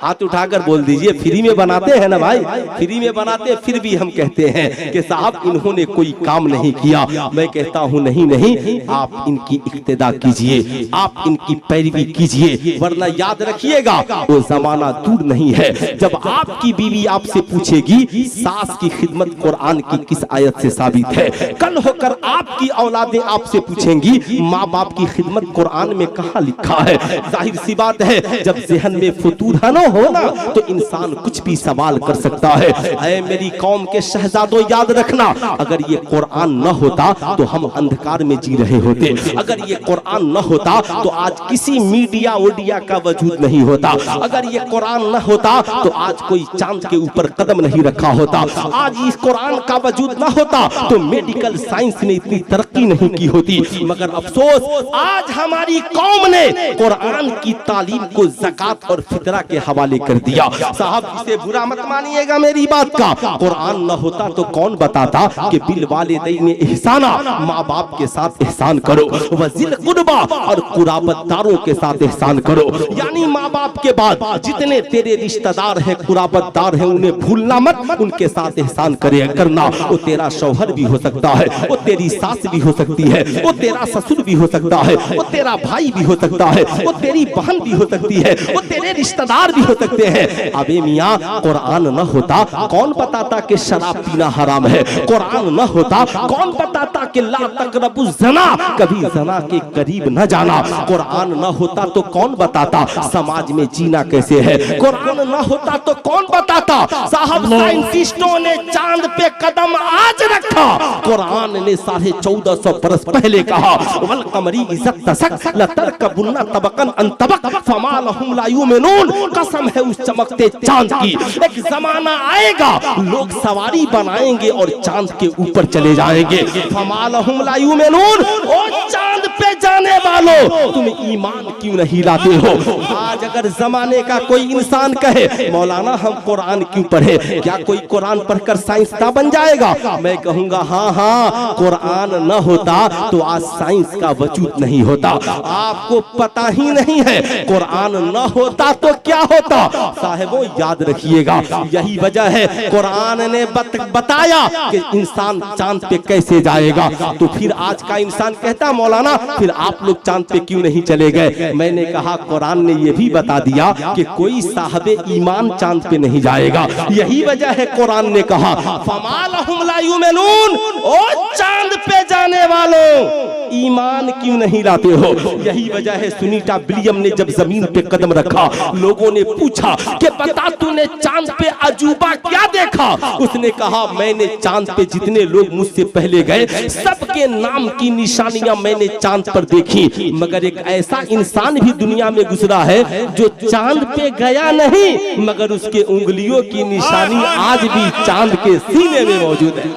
हाथ उठाकर बोल दीजिए फ्री में बनाते हैं ना भाई, फ्री में बनाते। फिर भी हम कहते हैं कि साहब इन्होंने कोई काम नहीं किया। मैं कहता हूं नहीं नहीं, आप इनकी इक्तिदा कीजिए, आप इनकी पैरवी कीजिए, वरना याद रखिएगा वो जमाना दूर नहीं है जब आपकी बीवी आपसे पूछेगी सास की खिदमत कुरान की किस आयत से साबित है। कल होकर आपकी औलादें आपसे पूछेंगी माँ बाप की खिदमत कुरान में कहाँ लिखा है। जाहिर सी बात है जब ज़हन में फुतूर है हो ना तो इंसान कुछ भी सवाल कर सकता है। ऐ मेरी कौम के शहजादों याद रखना, अगर ये कुरान न होता तो हम अंधकार में जी रहे होते, अगर ये कुरान न होता तो आज किसी मीडिया वोडिया का वजूद नहीं होता, अगर ये कुरान न होता तो आज कोई चांद के ऊपर कदम नहीं रखा होता, आज इस कुरान का वजूद न होता तो मेडिकल साइंस ने इतनी तरक्की नहीं की होती। मगर अफसोस आज हमारी कौम ने कुरान की तालीम को ज़कात और फितरा के हवाले कर दिया। साहब इसे बुरा मत मानिएगा मेरी बात का, कुरान न होता तो कौन बताता कि बिल वालिदैन इहसाना, माँ बाप के साथ एहसान करो, वज़िल कुर्बा और कुराबतदारों के साथ एहसान करो। यानी माँ बाप के बाद जितने तेरे रिश्तेदार हैं, कुराबतदार हैं, उन्हें भूलना मत, उनके साथ एहसान करना। वो तेरा शौहर भी हो सकता है, वो तेरी सास भी हो सकती है, वो तेरा ससुर भी हो सकता है, वो तेरा भाई भी हो सकता है, वो तेरी बहन भी हो सकती है, वो तेरे रिश्तेदार भी हो सकते हैं। अबे मियाँ कुरान न होता कौन बताता कि शराब पीना हराम है, कुरान न होता कौन बताता कि ला तक़रबु ज़ना, कभी ज़ना के करीब न जाना, कुरान न होता तो कौन बताता समाज में जीना कैसे है, कुरान न होता तो कौन बताता था। साहब साइंटिस्टों ने चांद पे कदम आज रखा, कुरान ने 1450 बरस पहले कहा वल कमरी इज़्ज़त तसक लतरकबुन्ना तबकन अन तबक फमा लहुम ला युमिनून। कसम है उस चमकते चांद की, एक जमाना आएगा लोग सवारी बनाएंगे और चांद के ऊपर चले जाएंगे। फमा लहुम ला युमिनून, ओ चांद पे जाने वालों तुम ईमान क्यों नहीं लाते हो? आज अगर जमाने का कोई इंसान कहे मौलाना हम कुरान क्यों पढ़े, क्या कोई कुरान पढ़कर साइंसदान बन जाएगा? मैं कहूंगा हाँ हाँ, कुरान न होता तो आज साइंस का वजूद नहीं होता। आपको पता ही नहीं है कुरान न होता तो क्या होता। साहिबों याद रखिएगा, यही वजह है कुरान ने बताया कि इंसान चांद पे कैसे जाएगा। तो फिर आज का इंसान कहता मौलाना फिर आप लोग चांद पे क्यों नहीं चले गए? मैंने कहा कुरान ने ये भी बता दिया कि कोई साहबे ईमान चांद पे नहीं जाएगा। यही वजह है कुरान ने कहा फमा लहुम ला युमिनून, ओ चांद पे जाने वालों ईमान क्यों नहीं लाते हो? यही वजह है सुनीता विलियम ने जब जमीन पे कदम रखा लोगों ने पूछा कि बता तूने चांद पे अजूबा क्या देखा? उसने कहा मैंने चांद पे जितने लोग मुझसे पहले गए सबके नाम की निशानियां मैंने चांद पर देखी, मगर एक ऐसा इंसान भी दुनिया में गुजरा है जो चांद पे गया नहीं मगर उसके उंगलियों की निशानी आज भी चांद के सीने में मौजूद है।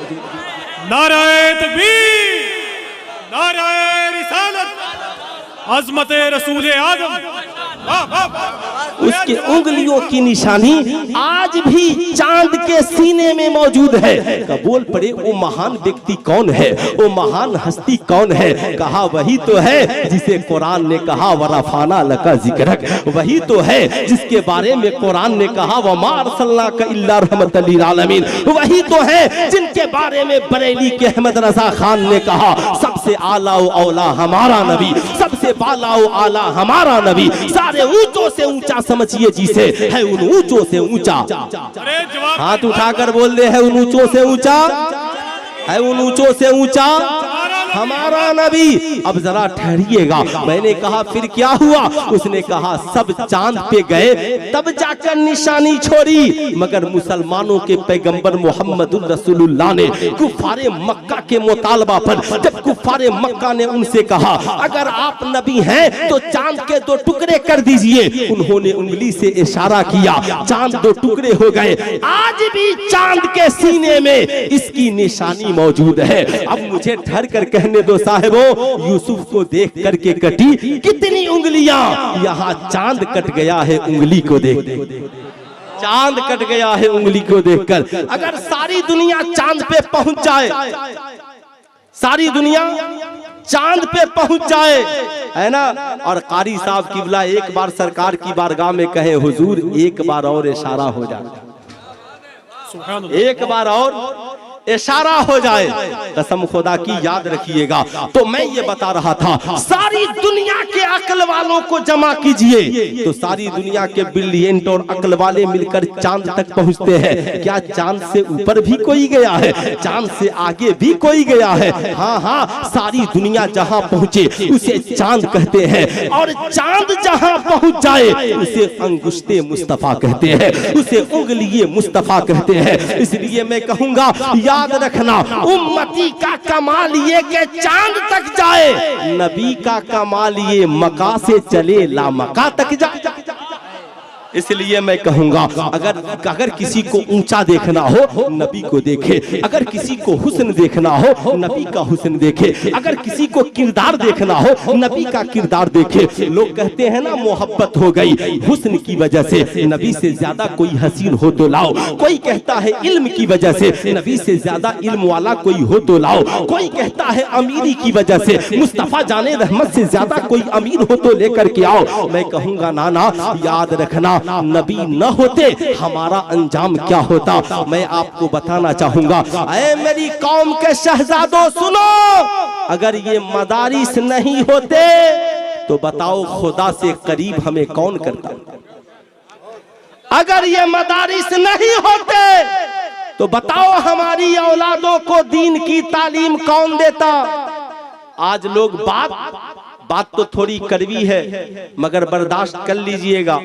नाराए तकबीर, नाराए रिसालत, अज़मते रसूल आदम। उसके उंगलियों की निशानी आज भी चांद के सीने में मौजूद है। कबूल पड़े वो महान व्यक्ति कौन है, वो महान हस्ती कौन है? कहा वही तो है जिसे कुरान ने कहा वरफाना लका जिक्रक, वही तो है जिसके बारे में कुरान ने कहा वमा अरसलनाका इल्ला रहमतल लिल आलमीन, वही तो है जिनके बारे में बरेली के अहमद रजा खान ने कहा सबसे आला औला हमारा नबी, सबसे बाला आला हमारा नबी, सारे ऊंचों से ऊंचा समझिए जिसे है उन ऊंचों से ऊंचा। हाथ उठाकर बोल दे है उन ऊंचों से ऊंचा, है उन ऊंचों से ऊंचा हमारा नबी। अब जरा ठहरिएगा, मैंने कहा फिर क्या हुआ? उसने कहा सब चांद पे गए तब जाकर निशानी छोड़ी, मगर मुसलमानों के पैगंबर मोहम्मदुर रसूलुल्लाह ने कुफारे मक्का के मुतालबा पर जब कुफारे मक्का ने उनसे कहा अगर आप नबी हैं तो चांद के 2 टुकड़े कर दीजिए, उन्होंने उंगली से इशारा किया, चांद 2 टुकड़े हो गए। आज भी चांद के सीने में इसकी निशानी मौजूद है। अब मुझे ठहर कर कहने दो साहिबों, यूसुफ को देख करके कटी कितनी उंगलियां, यहाँ चांद कट गया है उंगली को देख, चांद कट गया है उंगली को देखकर। अगर सारी दुनिया चांद पे पहुंच जाए, सारी दुनिया चांद पे पहुंच जाए, है ना, और कारी साहब किबला एक बार सरकार की बारगाह में कहे हुजूर एक बार और इशारा हो जाए, एक बार और इशारा हो जाए, कसम खुदा की याद रखिएगा। तो मैं ये बता रहा था सारी दुनिया के अक्ल वालों को जमा कीजिए तो सारी दुनिया के ब्रिलियंट और अक्ल वाले मिलकर चांद तक पहुंचते हैं। क्या चांद से ऊपर भी कोई गया है? चांद से आगे भी कोई गया है? हाँ हाँ, सारी दुनिया जहां पहुंचे उसे चांद कहते हैं, और चांद जहां पहुंच जाए उसे अंगुश्ते मुस्तफा कहते हैं, उसे उंगलिये मुस्तफा कहते हैं। इसलिए मैं कहूंगा याद रखना, उम्मती का कमाल ये कि चांद तक जाए, नबी का कमाल ये मका से चले ला मका तक जाए। इसलिए मैं कहूंगा अगर किसी को ऊंचा देखना हो नबी को देखे, अगर किसी को हुस्न देखना हो नबी का हुस्न देखे, अगर किसी को किरदार देखना हो नबी का किरदार देखे। लोग कहते हैं ना मोहब्बत हो गई हुस्न की वजह से, नबी से ज्यादा कोई हसीन हो तो लाओ। कोई कहता है इल्म की वजह से, नबी से ज्यादा इल्म वाला कोई हो तो लाओ। कोई कहता है अमीरी की वजह से, मुस्तफा जाने रहमत से ज्यादा कोई अमीर हो तो लेकर के आओ। मैं कहूंगा नाना याद रखना, नबी न होते हमारा अंजाम क्या होता। मैं आपको बताना चाहूंगा, ऐ मेरी कौम के शहजादों सुनो, अगर ये मदारिस नहीं होते तो बताओ खुदा से करीब हमें कौन करता। अगर ये मदारिस नहीं होते तो बताओ हमारी औलादों को दीन की तालीम कौन देता। आज लोग बात तो थोड़ी कड़वी है मगर बर्दाश्त कर लीजिएगा।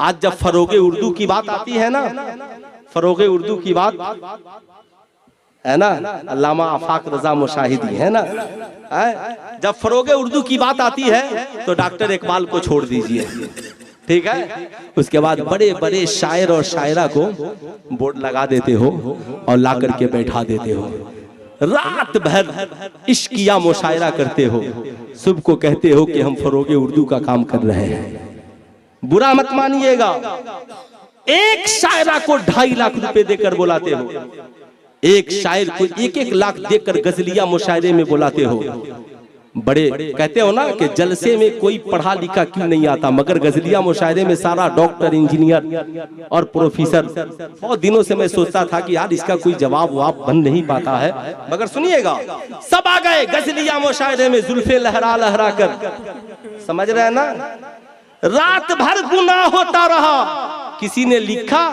आज जब फरोगे उर्दू की बात आती है ना, फरोगे उर्दू की बात है ना, अल्लामा आफाक रजा मुशाहिदी है ना, जब फरोगे उर्दू की बात आती है तो डॉक्टर इकबाल को छोड़ दीजिए, ठीक है। उसके बाद बड़े बड़े शायर और शायरा को बोर्ड लगा देते हो और ला करके बैठा देते हो, रात भर इश्किया मुशायरा करते हो, सुबह को कहते हो कि हम फरोगे उर्दू का काम कर रहे हैं। बुरा मत मानिएगा, एक शायरा को 2.5 लाख रुपए देकर बुलाते हो, एक शायर को 1-1 लाख देकर गजलिया मुशायरे में बुलाते हो। बड़े कहते हो ना कि जलसे में कोई पढ़ा लिखा क्यों नहीं आता, मगर गजलिया मुशायरे में सारा डॉक्टर, इंजीनियर और प्रोफेसर। बहुत दिनों से मैं सोचता था कि यार इसका कोई जवाब बन नहीं पाता है, मगर सुनिएगा, सब आ गए गजलिया मुशायरे में जुल्फे लहरा लहरा कर, समझ रहे हैं ना। रात भर गुनाह होता रहा, किसी ने लिखा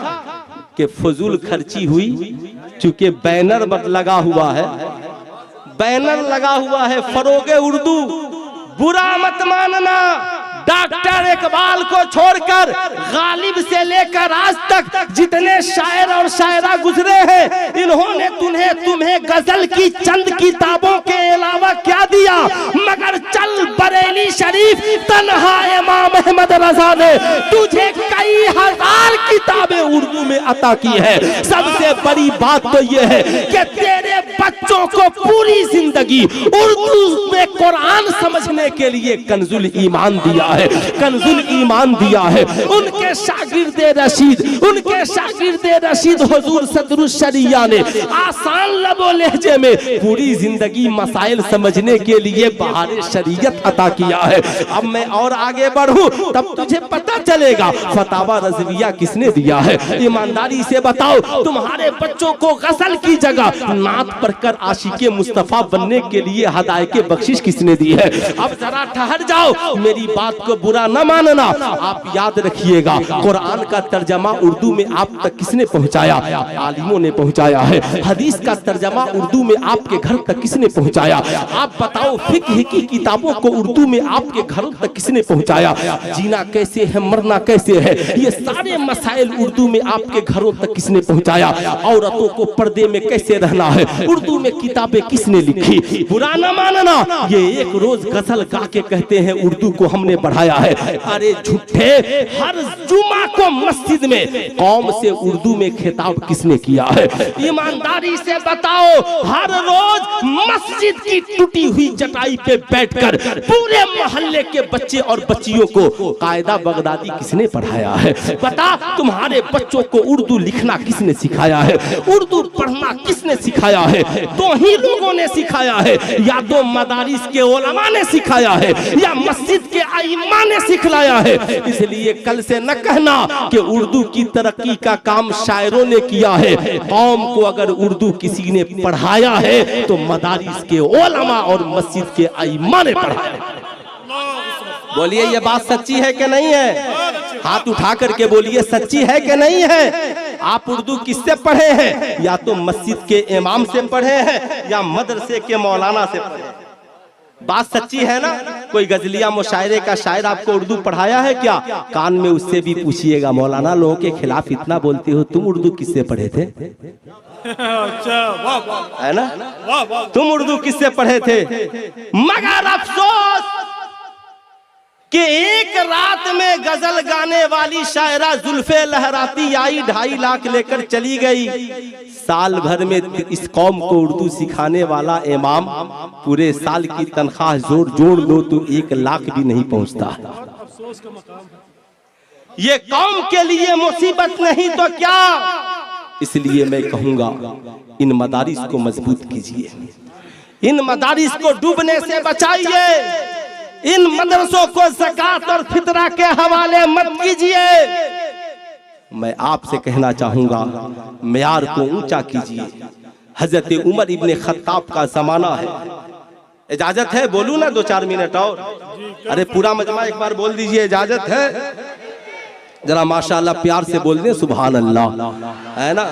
कि फजूल खर्ची हुई, चूंकि बैनर लगा हुआ है, बैनर लगा हुआ है फरोगे उर्दू। बुरा मत मानना, डॉक्टर इकबाल को छोड़कर गालिब से लेकर आज तक जितने शायर और शायरा गुजरे हैं, इन्होंने तुम्हें गजल की चंद किताबों के अलावा क्या दिया, मगर चल बरेली शरीफ तन्हा इमाम अहमद रजा ने तुझे कई हजार किताबें उर्दू में अता की है। सबसे बड़ी बात तो यह है कि तेरे बच्चों को पूरी जिंदगी उर्दू में कुरान समझने के लिए कंजुल ईमान दिया है, कंजुल ईमान दिया है। उनके शागिर्दे रशीद हुजूर सदरुस शरिया ने आसान लबो लहजे में पूरी जिंदगी मसाइल समझने के लिए बहारे शरीयत अता किया है। अब मैं और आगे बढ़ूं तब तुझे पता चलेगा फतावा रज़विया किसने दिया है। ईमानदारी से बताओ, तुम्हारे बच्चों को गजल की जगह नात पढ़कर आशिके मुस्तफा बनने के लिए हदायत बख्शिश किसने दी है। अब जरा ठहर जाओ, मेरी बात को बुरा न मानना। आप याद रखिएगा, कुरान का तर्जमा उर्दू में आप तक किसने पहुंचाया, आलिमों ने पहुंचाया है। हदीस का तर्जमा उर्दू में आपके घर तक किसने पहुंचाया। आप बताओ, फिक्र की किताबों को उर्दू में आपके घरों तक किसने पहुंचाया। जीना कैसे है, मरना कैसे है, ये सारे मसाइल उर्दू में आपके घरों तक किसने पहुंचाया। औरतों को पर्दे में कैसे रहना है, उर्दू में किताबें किसने लिखी। बुरा न मानना, ये एक रोज गजल गा के कहते हैं उर्दू को हमने बढ़ाया है। अरे झूठे, हर जुमा को मस्जिद में कौम से उर्दू में खिताब किसने किया है। ईमानदारी से बताओ, हर रोज मस्जिद की टूटी हुई चटाई पे बैठकर पूरे मोहल्ले के बच्चे और बच्चियों को कायदा बगदादी किसने पढ़ाया है। बता, तुम्हारे बच्चों को उर्दू लिखना किसने सिखाया है, उर्दू पढ़ना किसने सिखाया है। दो ही लोगों ने सिखाया है, या दो मदारिस के उलमा ने सिखाया है, या मस्जिद के आइम्मा ने सिखलाया है। इसलिए कल से न कहना कि उर्दू की तरक्की का काम शायरों ने किया है। कौम को अगर उर्दू किसी ने पढ़ाया है तो मदारिस के उलमा और मस्जिद के आइम्मा ने पढ़ाया। बोलिए, ये बात सच्ची है कि नहीं है? हाथ उठा करके बोलिए, सच्ची है कि नहीं है? आप उर्दू किससे पढ़े हैं? या तो मस्जिद के इमाम से पढ़े हैं या मदरसे के मौलाना से पढ़े हैं। बात सच्ची है ना? कोई गजलिया मुशायरे का शायर आपको उर्दू पढ़ाया है क्या? कान में उससे भी पूछिएगा, मौलाना लोगों के खिलाफ इतना बोलते हो, तुम उर्दू किससे पढ़े थे? अच्छा, वाह वाह, है ना, वाह वाह, तुम उर्दू किससे पढ़े थे? मगर अफसोस कि एक रात में गजल गाने वाली शायरा जुल्फे लहराती आई, 2.5 लाख लेकर चली गई। साल भर में इस कौम को उर्दू सिखाने वाला इमाम पूरे साल की तनख्वाह जोड़ लो तो 1 लाख भी नहीं पहुंचता। अफसोस का मकाम है। ये कौम के लिए मुसीबत नहीं तो क्या। इसलिए मैं कहूंगा, इन मदारिस को मजबूत कीजिए, इन मदारिस को डूबने से बचाइए, इन मदरसों को ज़कात और फितरा के हवाले मत कीजिए। मैं आपसे कहना चाहूंगा, मेयार को ऊंचा कीजिए। हजरत उमर इब्ने खत्ताब का जमाना है। इजाजत है? बोलूं ना 2-4 मिनट और? अरे पूरा मजमा एक बार बोल दीजिए, इजाजत है? जरा माशाअल्लाह प्यार से बोल दें सुभान अल्लाह, है ना।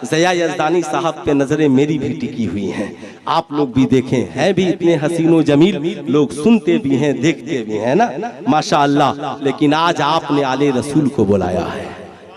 ज़िया यज़दानी साहब पे नजरें मेरी भी टिकी हुई हैं, आप लोग भी देखें, हैं भी इतने हसीनो जमील, लोग सुनते भी हैं देखते भी हैं ना माशाअल्लाह। लेकिन आज आपने आले रसूल को बुलाया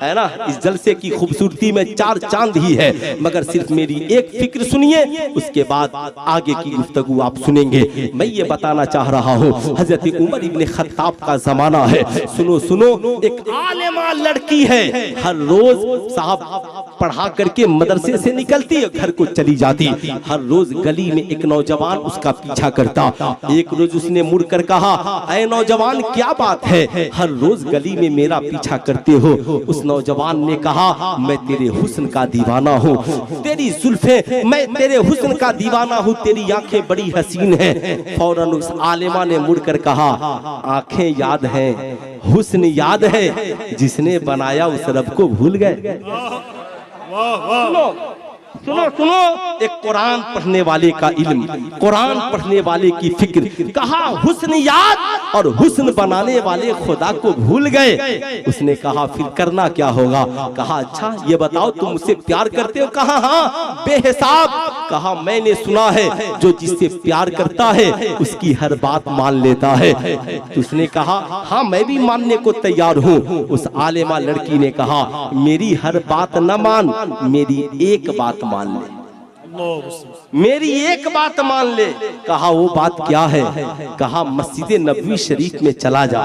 है ना। इस जलसे की खूबसूरती में चार चांद ही है, मगर सिर्फ मेरी एक फिक्र सुनिए, उसके बाद आगे की गुफ्तगू आप सुनेंगे। मैं ये बताना चाह रहा हूँ, हजरत उमर इब्ने खत्ताब का जमाना है। सुनो सुनो, एक आलिमा लड़की है, हर रोज साहब पढ़ा करके मदरसे से निकलती है, घर को चली जाती। हर रोज गली में एक नौजवान उसका पीछा करता। एक रोज उसने मुड़कर कहा, ऐ नौजवान क्या बात है, हर रोज गली में मेरा पीछा करते हो। उस नौजवान ने कहा, मैं तेरे हुस्न का दीवाना हूँ, तेरी जुल्फे, मैं तेरे हुस्न का दीवाना हूँ, तेरी आंखें बड़ी हसीन हैं। फौरन उस आलिमा ने मुड़कर कहा, आंखें याद हैं, हुस्न याद है, जिसने बनाया उस रब को भूल गए। सुनो सुनो सुनो, एक कुरान पढ़ने वाले का इल्म, कुरान पढ़ने वाले की फिक्र। कहा हुस्न याद और हुस्न बनाने वाले खुदा को भूल गए। उसने कहा फिर करना क्या होगा। कहा अच्छा ये बताओ तुम मुझसे प्यार करते हो। कहा हाँ बेहिसाब। कहा मैंने सुना है जो जिससे प्यार करता है उसकी हर बात मान लेता है। तो उसने कहा हाँ मैं भी मानने को तैयार हूँ। उस आलिमा लड़की ने कहा मेरी हर बात न मान, मेरी एक बात मान ले, मेरी एक बात मान ले। कहा वो बात क्या है। कहा मस्जिद नबवी शरीफ में चला जा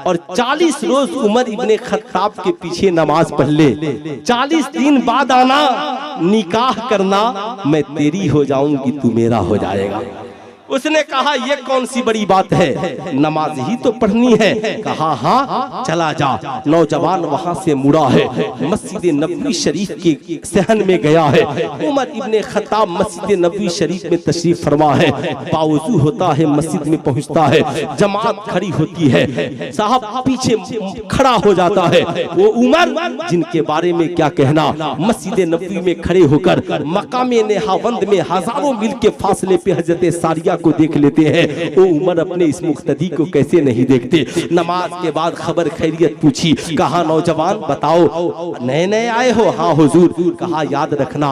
और 40 रोज उमर इब्ने खत्ताब के पीछे नमाज पढ़ ले, 40 दिन बाद आना, निकाह करना, मैं तेरी हो जाऊंगी, तू मेरा हो जाएगा। उसने कहा ये कौन सी बड़ी बात है, नमाज ही तो पढ़नी है। कहा हाँ चला जा। नौजवान वहां से मुड़ा है, मस्जिद नबवी शरीफ के सहन में गया है। उमर इब्ने खत्ताब मस्जिद नबवी शरीफ में तशरीफ फरमा है, बावजू होता है, मस्जिद में पहुंचता है, जमात खड़ी होती है, साहब पीछे खड़ा हो जाता है। वो उमर जिनके बारे में क्या कहना, मस्जिद नबवी में खड़े होकर मकामे नेहावंद में हजारों मील के फासले पे हजरत सारिया को देख लेते हैं। वो उमर अपने इस मुक्तदी को कैसे नहीं देखते। नमाज के बाद खबर खैरियत पूछी। कहा नौजवान बताओ नए नए आए हो। हाँ हुजूर। कहा याद रखना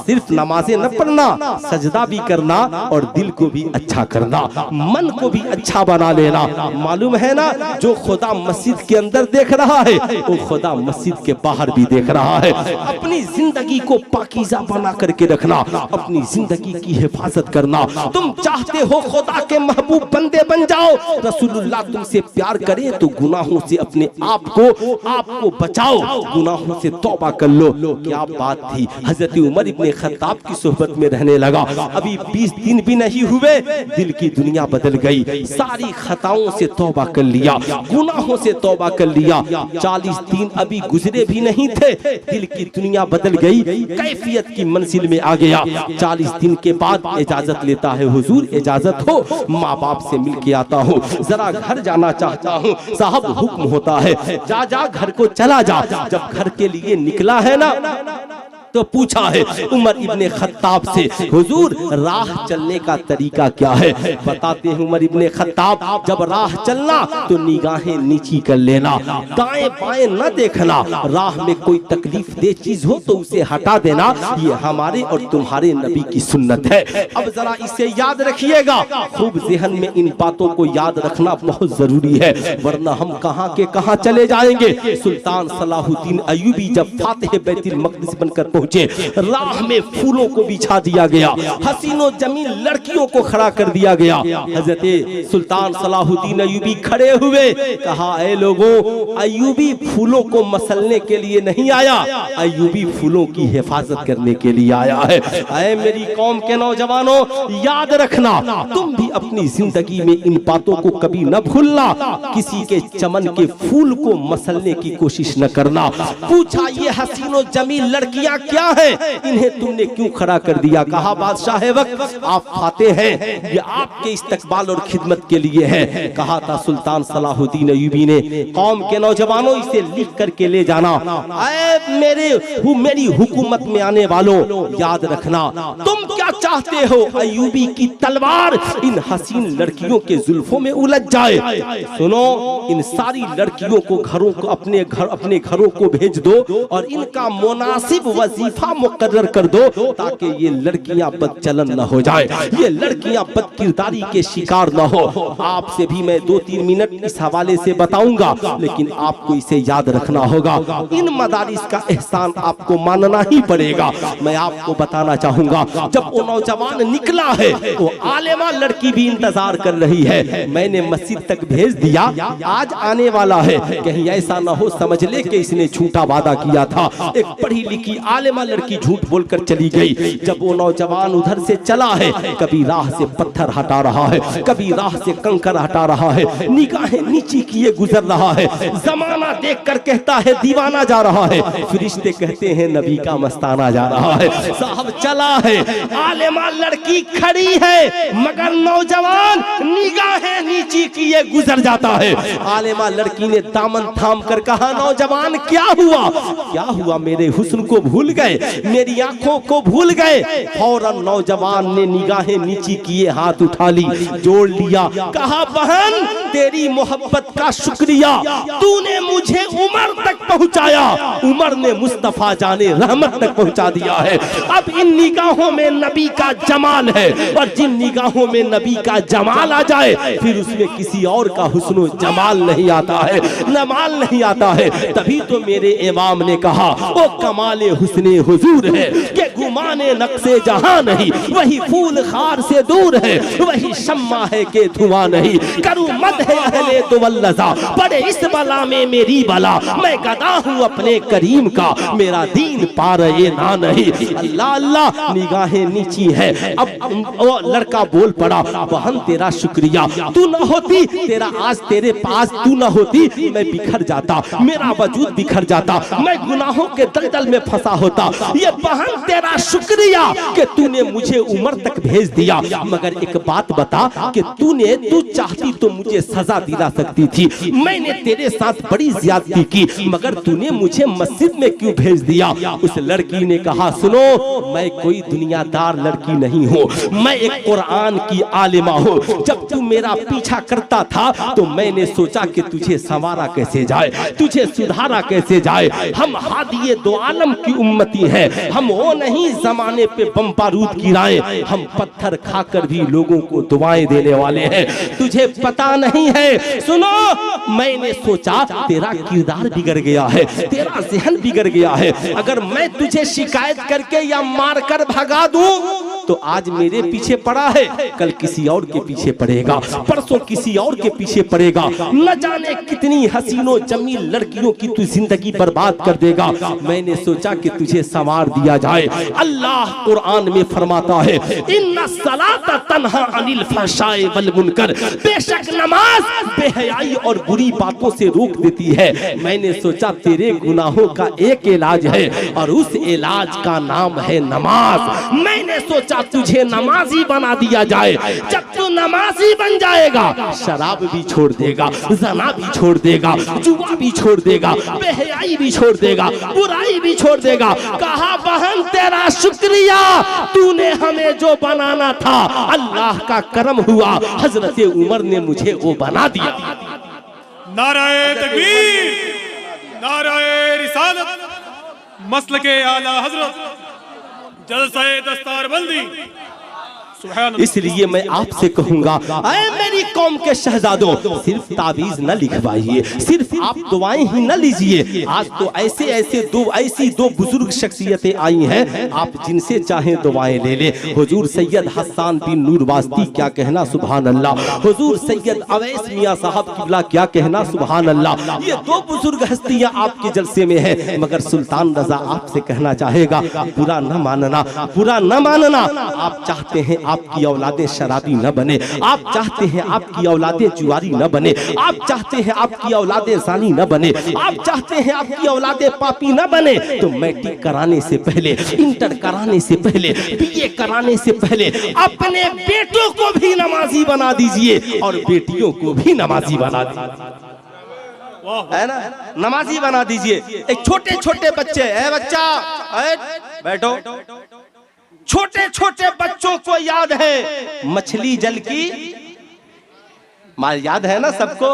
सिर्फ नमाजें न पढ़ना, सजदा भी करना और दिल को भी अच्छा करना, मन को भी अच्छा बना लेना। मालूम है ना जो खुदा मस्जिद के अंदर देख रहा है वो खुदा मस्जिद के बाहर भी देख रहा है। अपनी जिंदगी को पाकीज़ा बना करके रखना, अपनी जिंदगी की हिफाजत करना। तुम चाहते हो खुदा के महबूब बंदे बन जाओ, रसूलुल्लाह तुमसे प्यार करे तो गुनाहों से अपने आप को बचाओ, गुनाहों से तौबा कर लो। क्या बात थी। हजरत उमर इब्ने खत्ताब की सोहबत में रहने लगा। अभी 20 दिन भी नहीं हुए, दिल की दुनिया बदल गई। सारी खताओं से तौबा कर लिया, गुनाहों से तौबा कर लिया। 40 दिन अभी गुजरे भी नहीं थे, दिल की दुनिया बदल गई, कैफियत की मंजिल में आ गया। 40 दिन के बाद इजाजत लेता है, हुजूर इजाजत हो, माँ बाप से मिल के आता हूँ, जरा घर जाना चाहता हूँ। साहब हुक्म होता है जा जा घर को चला जा। जब घर के लिए निकला है ना तो पूछा है उमर इब्ने खत्ताब से, हुजूर राह चलने का तरीका क्या है। बताते हैं उमर इब्ने खत्ताब जब राह चलना तो निगाहें नीची कर लेना, दाएं बाएं न देखना, राह में कोई तकलीफ दे चीज हो तो उसे हटा देना। ये हमारे और तुम्हारे नबी की सुन्नत है। अब जरा इसे याद रखिएगा, खूब ज़हन में इन बातों को याद रखना बहुत जरूरी है, वरना हम कहाँ के कहाँ चले जाएंगे। सुल्तान सलाहुद्दीन अय्यूबी जब फातिह बैतुल मक़दिस बनकर पहुंचे, राह में फूलों को बिछा दिया गया, हसीनो जमीन लड़कियों को खड़ा कर दिया गया। हजरत सुल्तान सलाहुद्दीन अय्यूबी खड़े हुए, कहा ऐ लोगों, अय्यूबी फूलों को मसलने के लिए नहीं आया, अय्यूबी फूलों की हिफाजत करने के लिए आया है। ऐ मेरी कौम के नौजवानों याद रखना, तुम भी अपनी जिंदगी में इन बातों को कभी न भूलना। किसी के चमन के फूल को मसलने की कोशिश न करना। पूछा ये हसीनो जमीन लड़कियां क्या है, इन्हें तुमने क्यों खड़ा कर दिया। कहा बादशाह वक्त आप खाते हैं, ये आपके इस्तकबाल और खिदमत के लिए है। कहा था सुल्तान सलाहुद्दीन अय्यूबी ने, कौम के नौजवानों इसे लिख करके ले जाना। मेरी हुकूमत में आने वालों याद रखना, तुम क्या चाहते हो, अय्यूबी की तलवार तलवार इन हसीन लड़कियों के जुल्फों में उलझ जाए। सुनो, इन सारी लड़कियों को घरों को अपने घरों को भेज दो और इनका मुनासिब वजीफा मुकर्रर कर दो ताकि ये लड़कियां बदचलन न हो जाए, ये लड़कियां बदकिरदारी के शिकार न हो। आपसे भी मैं 2-3 मिनट इस हवाले से बताऊंगा, लेकिन आपको इसे याद रखना होगा। इन मदारिस का एहसान आपको मानना ही पड़ेगा। मैं आपको बताना चाहूंगा, जब वो नौजवान निकला है वो आलिमा लड़की भी इंतजार कर रही है। मैंने मस्जिद तक भेज दिया, आज आने वाला है, कहीं ऐसा ना हो समझ ले कि इसने झूठा वादा किया था। एक पढ़ी लिखी आलिमा लड़की झूठ बोलकर चली गई। जब वो नौजवान उधर से चला है, कभी राह से पत्थर हटा रहा है, कभी राह से कंकर हटा रहा है, निगाहें नीची किए गुजर रहा है। जमाना देखकर कहता है दीवाना जा रहा है, फरिश्ते कहते हैं नबी का मस्ताना जा रहा है। साहब चला है, आलिमा लड़की खड़ी है, मगर नौजवान निगाहें नीची किए गुजर जाता है। आलिमा लड़की ने दामन थाम कर कहा, नौजवान क्या हुआ? क्या हुआ? मेरे हुस्न को भूल गए, मेरी आंखों को भूल गए? फौरन नौजवान ने निगाहें नीची किए हाथ उठा ली, जोड़ लिया, कहा बहन तेरी मोहब्बत का शुक्रिया, तूने मुझे उमर तक पहुंचाया, उमर ने मुस्तफा जाने रहमत तक पहुंचा दिया है। अब इन निगाहों में नबी का जमाल है, और जिन निगाहों में नबी का जमाल आ जाए फिर उसमें किसी और का हुस्न जमाल नहीं आता है, नमाल नहीं आता है। तभी तो मेरे इमाम ने कहा वो कमाले हुस्ने हुजूर है कि गुमाने नक्शे जहां नहीं, वही फूल खार से दूर है, वही शम्मा है कि धुआं नहीं। करूं मद है अहले दुवल्लज़ा, पड़े इस बला में मेरी बला, मैं गदा हूं अपने करीम का, मेरा दीन पार ये ना नहीं। अल्लाह अल्लाह, निगाहें नीची है। अब वो लड़का बोल पड़ा, बहन तेरा शुक्रिया, तू न होती, तेरा आज तेरे पास तू न होती, मैं बिखर जाता, मेरा वजूद बिखर जाता, मैं गुनाहों के दलदल में फंसा होता। ये बहन तेरा शुक्रिया कि तूने मुझे उम्र तक भेज दिया, मगर एक बात बता कि तू चाहती तो मुझे सजा दिला सकती थी। मैंने तेरे साथ बड़ी ज्यादती की, मगर तूने मुझे मस्जिद में क्यों भेज दिया? उस लड़की ने कहा, सुनो मैं कोई दुनियादार लड़की नहीं हूँ, मैं एक कुरान की आलिमा हूँ। जब तू मेरा पीछा करता था तो मैंने सोचा कि तुझे संवारा कैसे जाए, तुझे सुधारा कैसे जाए। हम हादिये दो आलम की उम्मती है, हम वो नहीं जमाने पे बम बारूद गिराए, हम पत्थर खाकर भी लोगों को दुआएं देने वाले हैं। तुझे पता नहीं है, सुनो मैंने सोचा तेरा किरदार बिगड़ गया है, तेरा ज़हन बिगड़ गया है। अगर मैं तुझे शिकायत करके या मारकर भगा दूं तो आज मेरे पीछे पड़ा है, कल किसी और के पीछे पड़ेगा, परसों किसी और के पीछे पड़ेगा। न जाने कितनी हसीनों जमील लड़कियों की तू जिंदगी बर्बाद कर देगा। मैंने सोचा कि तुझे संवार दिया जाए। अल्लाह कुरान में फरमाता है, इन्ना सलाता तन्हा अनिल फहशाए वल मुनकर, बेशक नमाज बेहयाई और बुरी बातों से रोक देती है। मैंने सोचा तेरे गुनाहों का एक इलाज है और उस इलाज का नाम है नमाज। मैंने सोचा तुझे नमाजी बना दिया जाए। जब तू नमाजी बन जाएगा शराब भी छोड़ देगा, जना भी छोड़ देगा, जुआ भी छोड़ देगा, बेहयाई भी छोड़ देगा, बुराई भी छोड़ देगा। कहा बहन तेरा शुक्रिया, तूने हमें जो बनाना था अल्लाह का करम हुआ, हजरत उमर ने मुझे वो बना दिया। नाराए तकबीर, नाराए रिसालत, मसलके आला हजरत, जलसाए दस्तारबंदी। इसलिए मैं आपसे कहूंगा, ऐ मेरी कौम के शहजादों, सिर्फ ताबीज न लिखवाइए, सिर्फ आप दुआएं ही न लीजिए। आज तो ऐसी दो बुजुर्ग शख्सियतें आई हैं, आप जिनसे चाहें दुआएं ले ले। हुजूर सैयद हसन बिन नूर वास्ती, क्या कहना सुभान अल्लाह। हुजूर सैयद अवैस मियां साहब किबला, क्या कहना सुभान अल्लाह। ये दो बुजुर्ग हस्तियां आपके जलसे में है, मगर सुल्तान रजा आपसे कहना चाहेगा, बुरा न मानना, बुरा न मानना। आप चाहते हैं आपकी औलादें शराबी न बने, आप चाहते हैं आपकी औलादें जुआरी न बने, आप चाहते हैं आपकी औलादें जानी न बने, आप चाहते हैं आपकी औलादें पापी न बने, तो मैट्रिक कराने से पहले, इंटर कराने से पहले, बीए कराने से पहले अपने बेटों को भी नमाजी बना दीजिए और बेटियों को भी नमाजी बना दीजिए, है ना, नमाजी बना दीजिए। एक छोटे छोटे बच्चे, है बच्चा बैठो, छोटे छोटे बच्चों को याद है मछली जल की माँ, याद है ना सबको,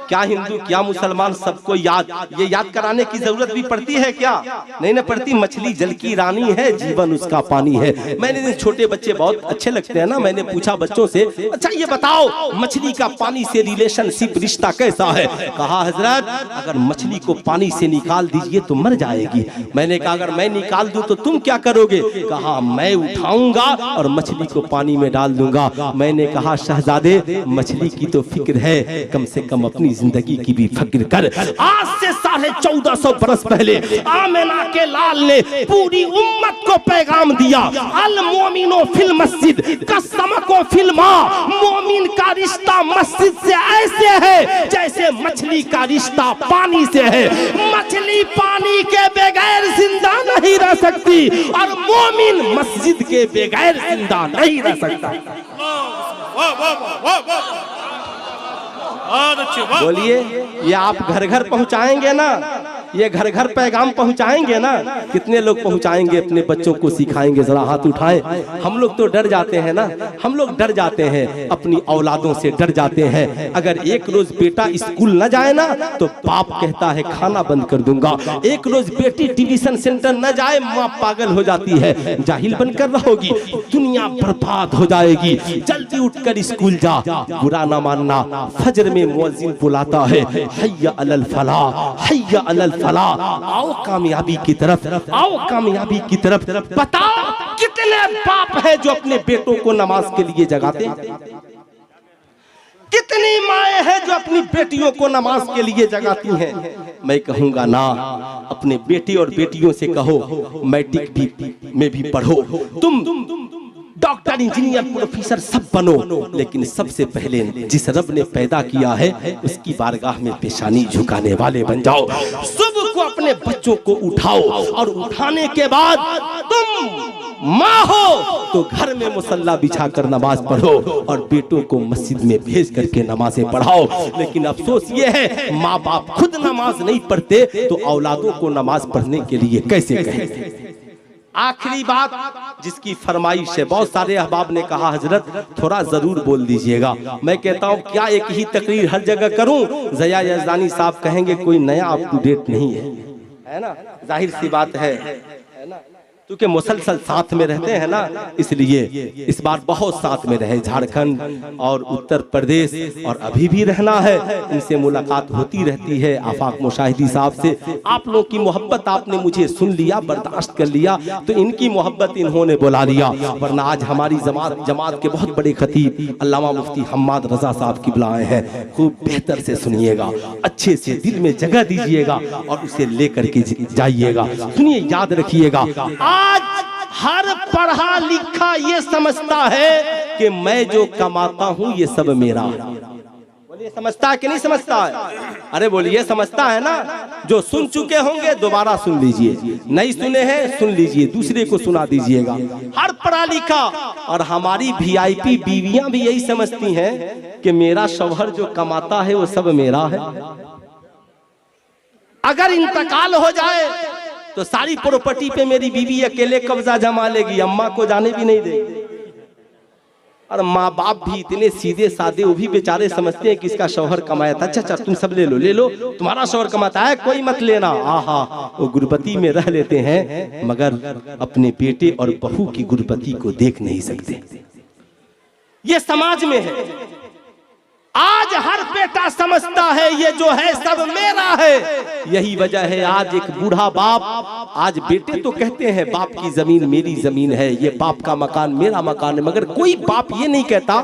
क्या हिंदू क्या मुसलमान सबको याद, ये याद कराने की जरूरत भी पड़ती है क्या? नहीं ना पड़ती। मछली जल की रानी है, जीवन उसका पानी है। मैंने छोटे बच्चे बहुत अच्छे लगते हैं ना, मैंने पूछा बच्चों से, अच्छा ये बताओ मछली का पानी से रिलेशनशिप रिश्ता कैसा है? कहा हजरत अगर मछली को पानी से निकाल दीजिए तो मर जाएगी। मैंने कहा अगर मैं निकाल दूं तो तुम क्या करोगे? कहा मैं उठाऊंगा और मछली को पानी में डाल दूंगा। मैंने कहा शहजादे मछली की तो फिक्र है, कम से कम अपनी जिंदगी की भी फिक्र कर। आज से 1450 बरस पहले आमिना के लाल ने पूरी उम्मत को पैगाम दिया, अल मोमिनो फिल मस्जिद कसमको फिल माँ। मोमिन का रिश्ता मस्जिद से ऐसे है जैसे मछली का रिश्ता पानी से है। मछली पानी के बगैर जिंदा नहीं रह सकती और मोमिन मस्जिद के बगैर जिंदा नहीं रह सकता। बोलिए, ये आप घर घर पहुंचाएंगे ना? ये घर घर पैगाम पहुंचाएंगे ना? कितने लोग पहुंचाएंगे, अपने बच्चों को सिखाएंगे? जरा हाथ उठाएं। हम लोग तो डर जाते हैं ना, हम लोग डर जाते हैं, अपनी औलादों से डर जाते हैं। अगर एक रोज बेटा स्कूल न जाए ना तो बाप कहता है खाना बंद कर दूंगा। एक रोज बेटी ट्यूशन सेंटर न जाए, माँ पागल हो जाती है, जाहिल बनकर रहोगी, दुनिया बर्बाद हो जाएगी। जल्दी उठकर स्कूल जा, बुरा ना मानना। फजर में मुअज्जिन बुलाता है, हय्या अलल फलाह, हय्या अलल फलाह, आओ कामयाबी की तरफ, आओ कामयाबी की तरफ। बताओ कितने बाप हैं जो अपने बेटों को नमाज के लिए जगाते? कितनी माएं हैं जो अपनी बेटियों को नमाज के लिए जगाती हैं? मैं कहूंगा ना, अपने बेटे और बेटियों से कहो मैट्रिक में भी पढ़ो, तुम डॉक्टर इंजीनियर प्रोफेसर सब बनो, लेकिन सबसे पहले जिस रब ने पैदा किया है उसकी बारगाह में पेशानी झुकाने वाले बन जाओ। सुबह को अपने बच्चों को उठाओ और उठाने के बाद तुम माँ हो तो घर में मुसल्ला बिछाकर नमाज पढ़ो और बेटों को मस्जिद में भेज करके नमाजें पढ़ाओ। लेकिन अफसोस ये है माँ बाप खुद नमाज नहीं पढ़ते तो औलादों को नमाज पढ़ने के लिए कैसे कहें? आखिरी बात जिसकी फरमाइश है, बहुत सारे अहबाब ने कहा हजरत थोड़ा जरूर बोल दीजिएगा। मैं कहता हूँ क्या एक ही तकरीर हर जगह करूं? ज़या यज़दानी साहब कहेंगे कोई नया अप टू डेट नहीं है ना? जाहिर सी बात है ना, क्योंकि मुसलसल साथ में रहते हैं ना, इसलिए इस बार बहुत साथ में रहे। झारखंड और उत्तर प्रदेश और अभी भी रहना है, इनसे मुलाकात होती रहती है। आफाक मुशाहिदी साहब से आप लोगों की मोहब्बत आपने मुझे सुन लिया, बर्दाश्त कर लिया, तो इनकी मोहब्बत इन्होंने बुला लिया। वरना आज हमारी जमात के बहुत बड़े खतीब अल्लामा मुफ्ती हम्माद रजा साहब की बुलाए हैं। खूब बेहतर से सुनिएगा, अच्छे से दिल में जगह दीजिएगा और उसे लेकर के जाइएगा। सुनिए, याद रखिएगा, आज हर पढ़ा लिखा ये समझता है कि मैं जो कमाता हूं ये सब मेरा है। बोलिए समझता है कि नहीं समझता है? अरे बोलिए समझता है ना? जो सुन चुके होंगे दोबारा सुन लीजिए, नहीं सुने हैं सुन लीजिए, दूसरे को सुना दीजिएगा। हर पढ़ा लिखा और हमारी वीआईपी बीवियां भी यही समझती हैं कि मेरा शौहर जो कमाता है वो सब मेरा है। अगर इंतकाल हो जाए तो सारी प्रॉपर्टी पे मेरी बीवी अकेले कब्जा जमा लेगी, अम्मा को जाने भी नहीं देगी। और माँ बाप भी इतने सीधे साधे, वो भी बेचारे समझते हैं कि इसका शौहर कमाया था, अच्छा तुम सब ले लो, तुम्हारा शौहर कमाता है, कोई मत लेना। आहा, वो गुरबती में रह लेते हैं मगर अपने बेटे और बहू की गुरबती को देख नहीं सकते। ये समाज में है। आज हर बेटा समझता है ये जो है सब मेरा है। यही वजह है आज एक बूढ़ा बाप, आज बेटे तो कहते हैं बाप की जमीन मेरी जमीन है, ये बाप का मकान मेरा मकान है, मगर कोई बाप ये नहीं कहता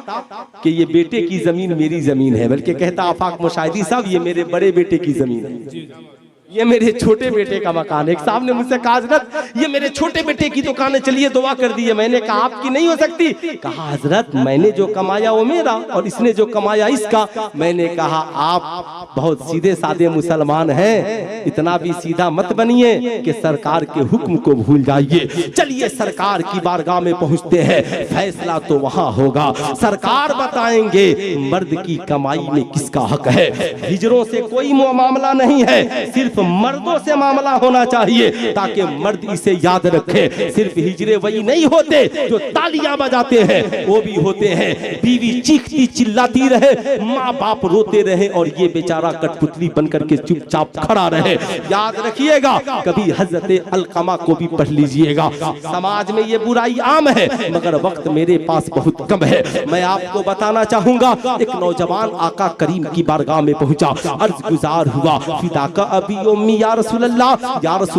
कि ये बेटे की जमीन मेरी जमीन है, बल्कि कहता आफाक मुशाहिदी साहब ये मेरे बड़े बेटे की जमीन है, ये मेरे छोटे बेटे का मकान है। एक साहब ने मुझसे कहा हजरत ये मेरे छोटे बेटे की दुकान है, चलिए दुआ कर दी है। मैंने कहा आपकी नहीं हो सकती। कहा हजरत मैंने जो कमाया वो मेरा और इसने जो कमाया इसका। मैंने कहा आप बहुत सीधे साधे मुसलमान हैं, इतना भी सीधा मत बनिए कि सरकार के हुक्म को भूल जाइए। चलिए सरकार की बारगाह में पहुंचते हैं, फैसला तो वहां होगा। सरकार बताएंगे मर्द की कमाई में किसका हक है। हिजरों से कोई मामला नहीं है, सिर्फ मर्दों से मामला होना चाहिए ताकि मर्द इसे याद रखे। सिर्फ हिजरे वही नहीं होते जो तालियां बजाते हैं, वो भी होते हैं बीवी चीखती चिल्लाती रहे, माँ बाप रोते रहे और ये बेचारा कठपुतली बनकर के चुपचाप खड़ा रहे। याद रखिएगा, कभी हजरत अलकमा को भी पढ़ लीजिएगा। समाज में ये बुराई आम है मगर वक्त मेरे पास बहुत कम है। मैं आपको बताना चाहूंगा, एक नौजवान आका करीम की बारगाह में पहुंचा, अर्ज गुजार हुआ, फिदा का अभी उम्मी या रसूल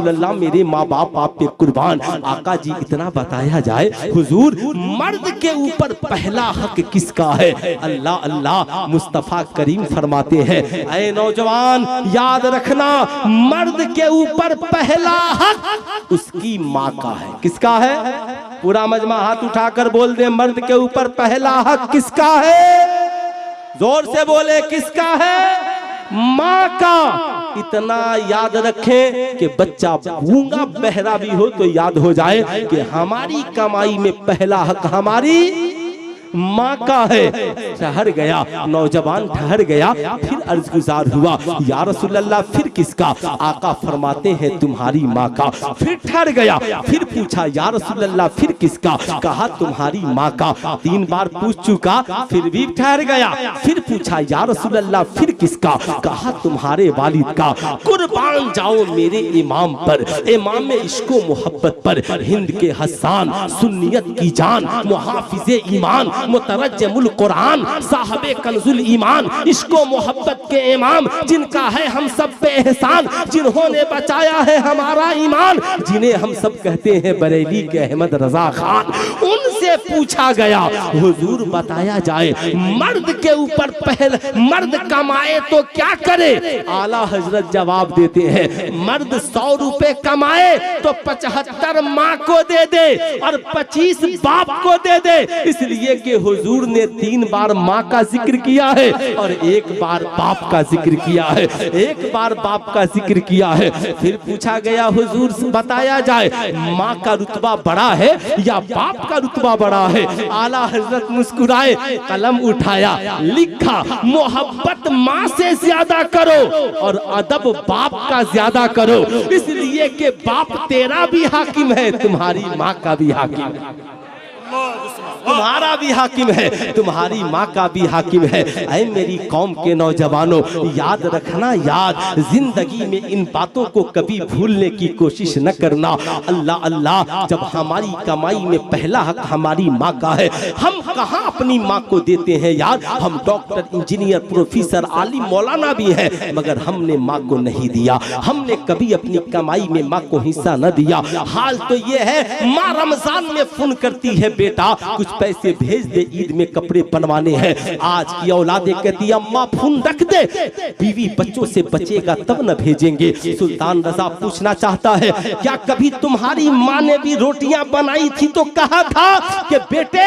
अल्लाह, मेरे माँ बाप आप पे कुर्बान। आका जी इतना बताया जाए हुजूर, मर्द के ऊपर पहला हक किसका है? अल्लाह अल्लाह, मुस्तफा करीम फरमाते हैं, ऐ नौजवान याद रखना, मर्द के ऊपर पहला हक उसकी माँ का है। किसका है? पूरा मजमा हाथ उठाकर बोल दे, मर्द के ऊपर पहला हक किसका है? जोर से बोले, किसका है? माँ का। इतना याद रखें कि बच्चा गूंगा बहरा भी हो तो याद हो जाए कि हमारी कमाई में पहला हक हमारी माँ का है। ठहर गया नौजवान, ठहर गया, फिर अर्ज गुजार हुआ, या रसूल अल्लाह फिर किसका? आका फरमाते हैं तुम्हारी माँ का। फिर ठहर गया, फिर पूछा, या रसूल अल्लाह फिर किसका? कहा तुम्हारी माँ का। 3 बार पूछ चुका, फिर भी ठहर गया, फिर पूछा, या रसूल अल्लाह फिर किसका? कहा तुम्हारे वालिद का। कुर्बान जाओ मेरे इमाम पर, इमाम में इश्को मोहब्बत पर, हिंद के हसन, सुन्नियत की जान, मुहाफिजे ईमान, मुतरज्जिमुल कुरान, साहबे कंजुल ईमान, इश्को मोहब्बत के इमाम, जिनका है हम सब पे एहसान, जिन्होंने बचाया है हमारा ईमान, जिन्हें हम सब कहते हैं बरेली के अहमद रजा खान। उनसे पूछा गया, हुजूर बताया जाए, मर्द के ऊपर पहले मर्द कमाए तो क्या करे? आला हजरत जवाब देते हैं, मर्द 100 रुपए कमाए तो 75 माँ को दे दे और 25 बाप को दे दे। इसलिए कि हुजूर ने 3 बार माँ का जिक्र किया है और 1 बार बाप का जिक्र किया है, 1 बार बाप का जिक्र किया है। फिर पूछा गया, हुजूर बताया जाए, माँ का रुतबा बड़ा है या बाप का रुतबा बड़ा है? आला हजरत मुस्कुराए, कलम उठाया, लिखा, मोहब्बत माँ से ज्यादा करो और अदब बाप का ज्यादा करो, इसलिए कि बाप तेरा भी हाकिम है, तुम्हारी माँ का भी हाकिम है, तुम्हारा भी हाकिम है, तुम्हारी माँ का भी हाकिम है। ऐ मेरी कौम के नौजवानों, याद रखना, याद, जिंदगी में इन बातों को कभी भूलने की कोशिश न करना। अल्लाह अल्लाह, जब हमारी कमाई में पहला हक हमारी माँ का है, हम कहाँ अपनी माँ को देते हैं यार? हम डॉक्टर, इंजीनियर, प्रोफेसर, आलिम, मौलाना भी है मगर हमने माँ को नहीं दिया, हमने कभी अपनी कमाई में माँ को हिस्सा न दिया। हाल तो ये है, माँ रमजान में फोन करती है, बेटा कुछ पैसे भेज दे, ईद में कपड़े बनवाने हैं। आज की औलादे कहती है, अम्मा फोन रख दे, बीवी बच्चों से बचेगा तब न भेजेंगे। सुल्तान रजा पूछना चाहता है, क्या कभी तुम्हारी माँ ने भी रोटियां बनाई थी तो कहा था कि बेटे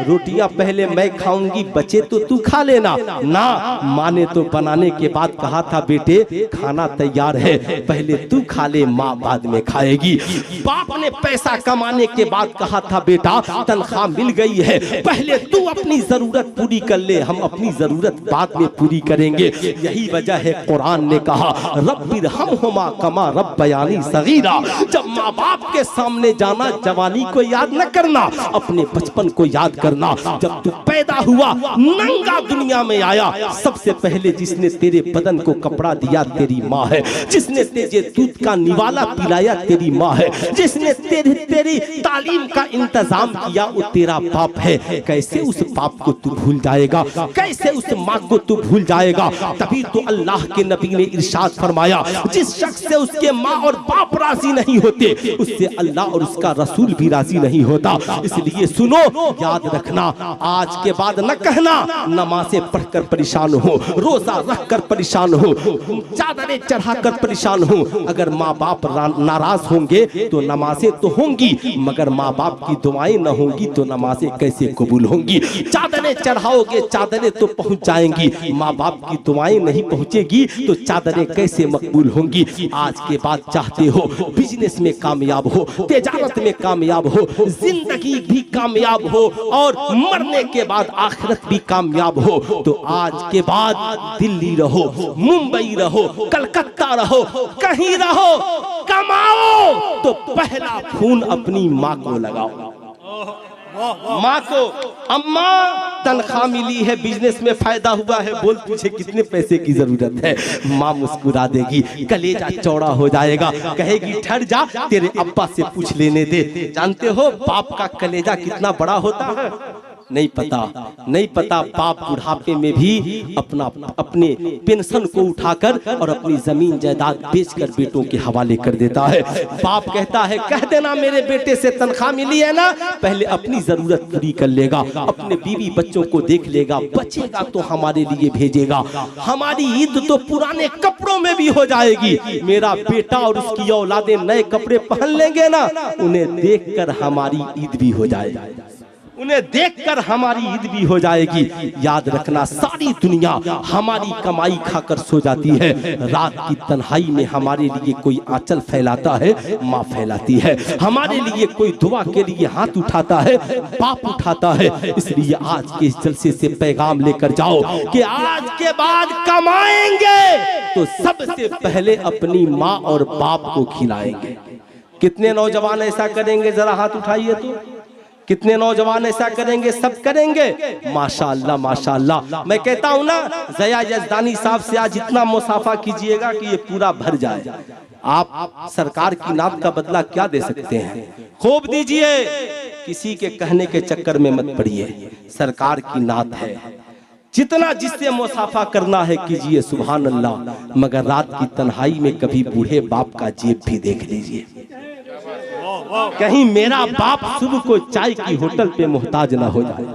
रोटियां पहले मैं खाऊंगी, बचे तो तू खा लेना? ना, माँ ने तो बनाने के बाद कहा था, बेटे खाना तैयार है, पहले तू खा ले, माँ बाद में खाएगी। बाप ने पैसा कमाने के बाद कहा था, बेटा तनख्वाह मिल गई है, पहले तू अपनी जरूरत पूरी कर ले, हम अपनी जरूरत बाद में पूरी करेंगे। यही वजह है कुरान ने कहा, रब्बिरहमहुमा कमा रब्बयानी सगीरा। जब माँ बाप के सामने जाना, जवानी को याद न करना, अपने बचपन को याद करना। जब तू पैदा हुआ, नंगा दुनिया में आया, सबसे पहले जिसने तेरे बदन को कपड़ा दिया तेरी माँ है, जिसने तेरे दूध का निवाला पिलाया तेरी माँ है, जिसने तेरी तालीम का इंतजाम किया वो तेरा बाप है। कैसे उस बाप को तू भूल जाएगा? कैसे उस माँ को तू भूल जाएगा? तभी तो अल्लाह के नबी ने इरशाद फरमाया, जिस शख्स से उसके माँ और बाप राजी नहीं होते, उससे अल्लाह और उसका रसूल भी राजी नहीं होता। इसलिए सुनो, याद रखना, आज के बाद न कहना नमाज़ें पढ़कर परेशान हो, रोजा रख कर परेशान हो, चादरें चढ़ाकर परेशान हो। अगर माँ बाप नाराज होंगे तो नमाज़ें तो होंगी, मगर माँ बाप की दुआएं न होंगी तो नमाजें कैसे कबूल होंगी। चादरें चढ़ाओगे चादरें तो पहुंच जाएंगी, माँ बाप की दुआएं नहीं पहुंचेगी तो चादरें कैसे मकबूल होंगी। आज के बाद चाहते हो बिजनेस में कामयाब हो, तिजारत में कामयाब हो, जिंदगी भी कामयाब हो और मरने के बाद आखिरत भी कामयाब हो, तो आज के बाद दिल्ली रहो, मुंबई रहो, कलकत्ता रहो, कहीं रहो, कमाओ तो पहला फोन अपनी माँ को लगाओ। माँ को, अम्मा तनख्वाह मिली है, बिजनेस में फायदा हुआ है, बोल तुझे कितने पैसे की जरूरत है। माँ मुस्कुरा देगी, कलेजा चौड़ा हो जाएगा, कहेगी ठहर जा तेरे अब्बा से पूछ लेने दे। जानते हो बाप का कलेजा कितना बड़ा होता है? नहीं पता। बाप बुढ़ापे में भी अपने पेंशन को उठाकर और अपनी जमीन जायदाद बेचकर बेटों के हवाले कर देता है। बाप कहता है कह देना मेरे बेटे से तनख्वाह मिली है ना, पहले अपनी जरूरत पूरी कर लेगा, अपने बीवी बच्चों को देख लेगा, बचेगा तो हमारे लिए भेजेगा, हमारी ईद तो पुराने कपड़ों में भी हो जाएगी। मेरा बेटा और उसकी औलादें नए कपड़े पहन लेंगे ना, उन्हें देखकर हमारी ईद भी हो जाएगी, उन्हें देखकर हमारी ईद भी हो जाएगी। याद रखना सारी दुनिया हमारी कमाई खाकर सो जाती है, रात की तन्हाई में हमारे लिए कोई आंचल फैलाता है, माँ फैलाती है, हमारे लिए कोई दुआ के लिए हाथ उठाता है, बाप उठाता है। इसलिए आज के इस जलसे से पैगाम लेकर जाओ कि आज के बाद कमाएंगे तो सबसे पहले अपनी माँ और बाप को खिलाएंगे। कितने नौजवान ऐसा करेंगे, जरा हाथ उठाइए तो। कितने नौजवान ऐसा करेंगे? सब करेंगे। माशाअल्लाह माशाअल्लाह। मैं कहता हूँ ना, ज़या यज़दानी साहब से आज इतना मुसाफा कीजिएगा कि ये पूरा भर जाए। आप सरकार की नात का बदला क्या दे सकते हैं? खूब दीजिए, किसी के कहने के चक्कर में मत पड़िए। सरकार की नात है, जितना जिससे मुसाफा करना है कीजिए, सुभान अल्लाह। मगर रात की तन्हाई में कभी बूढ़े बाप का जेब भी देख लीजिए, कहीं मेरा बाप सुबह को चाय की होटल पे मोहताज ना हो जाए।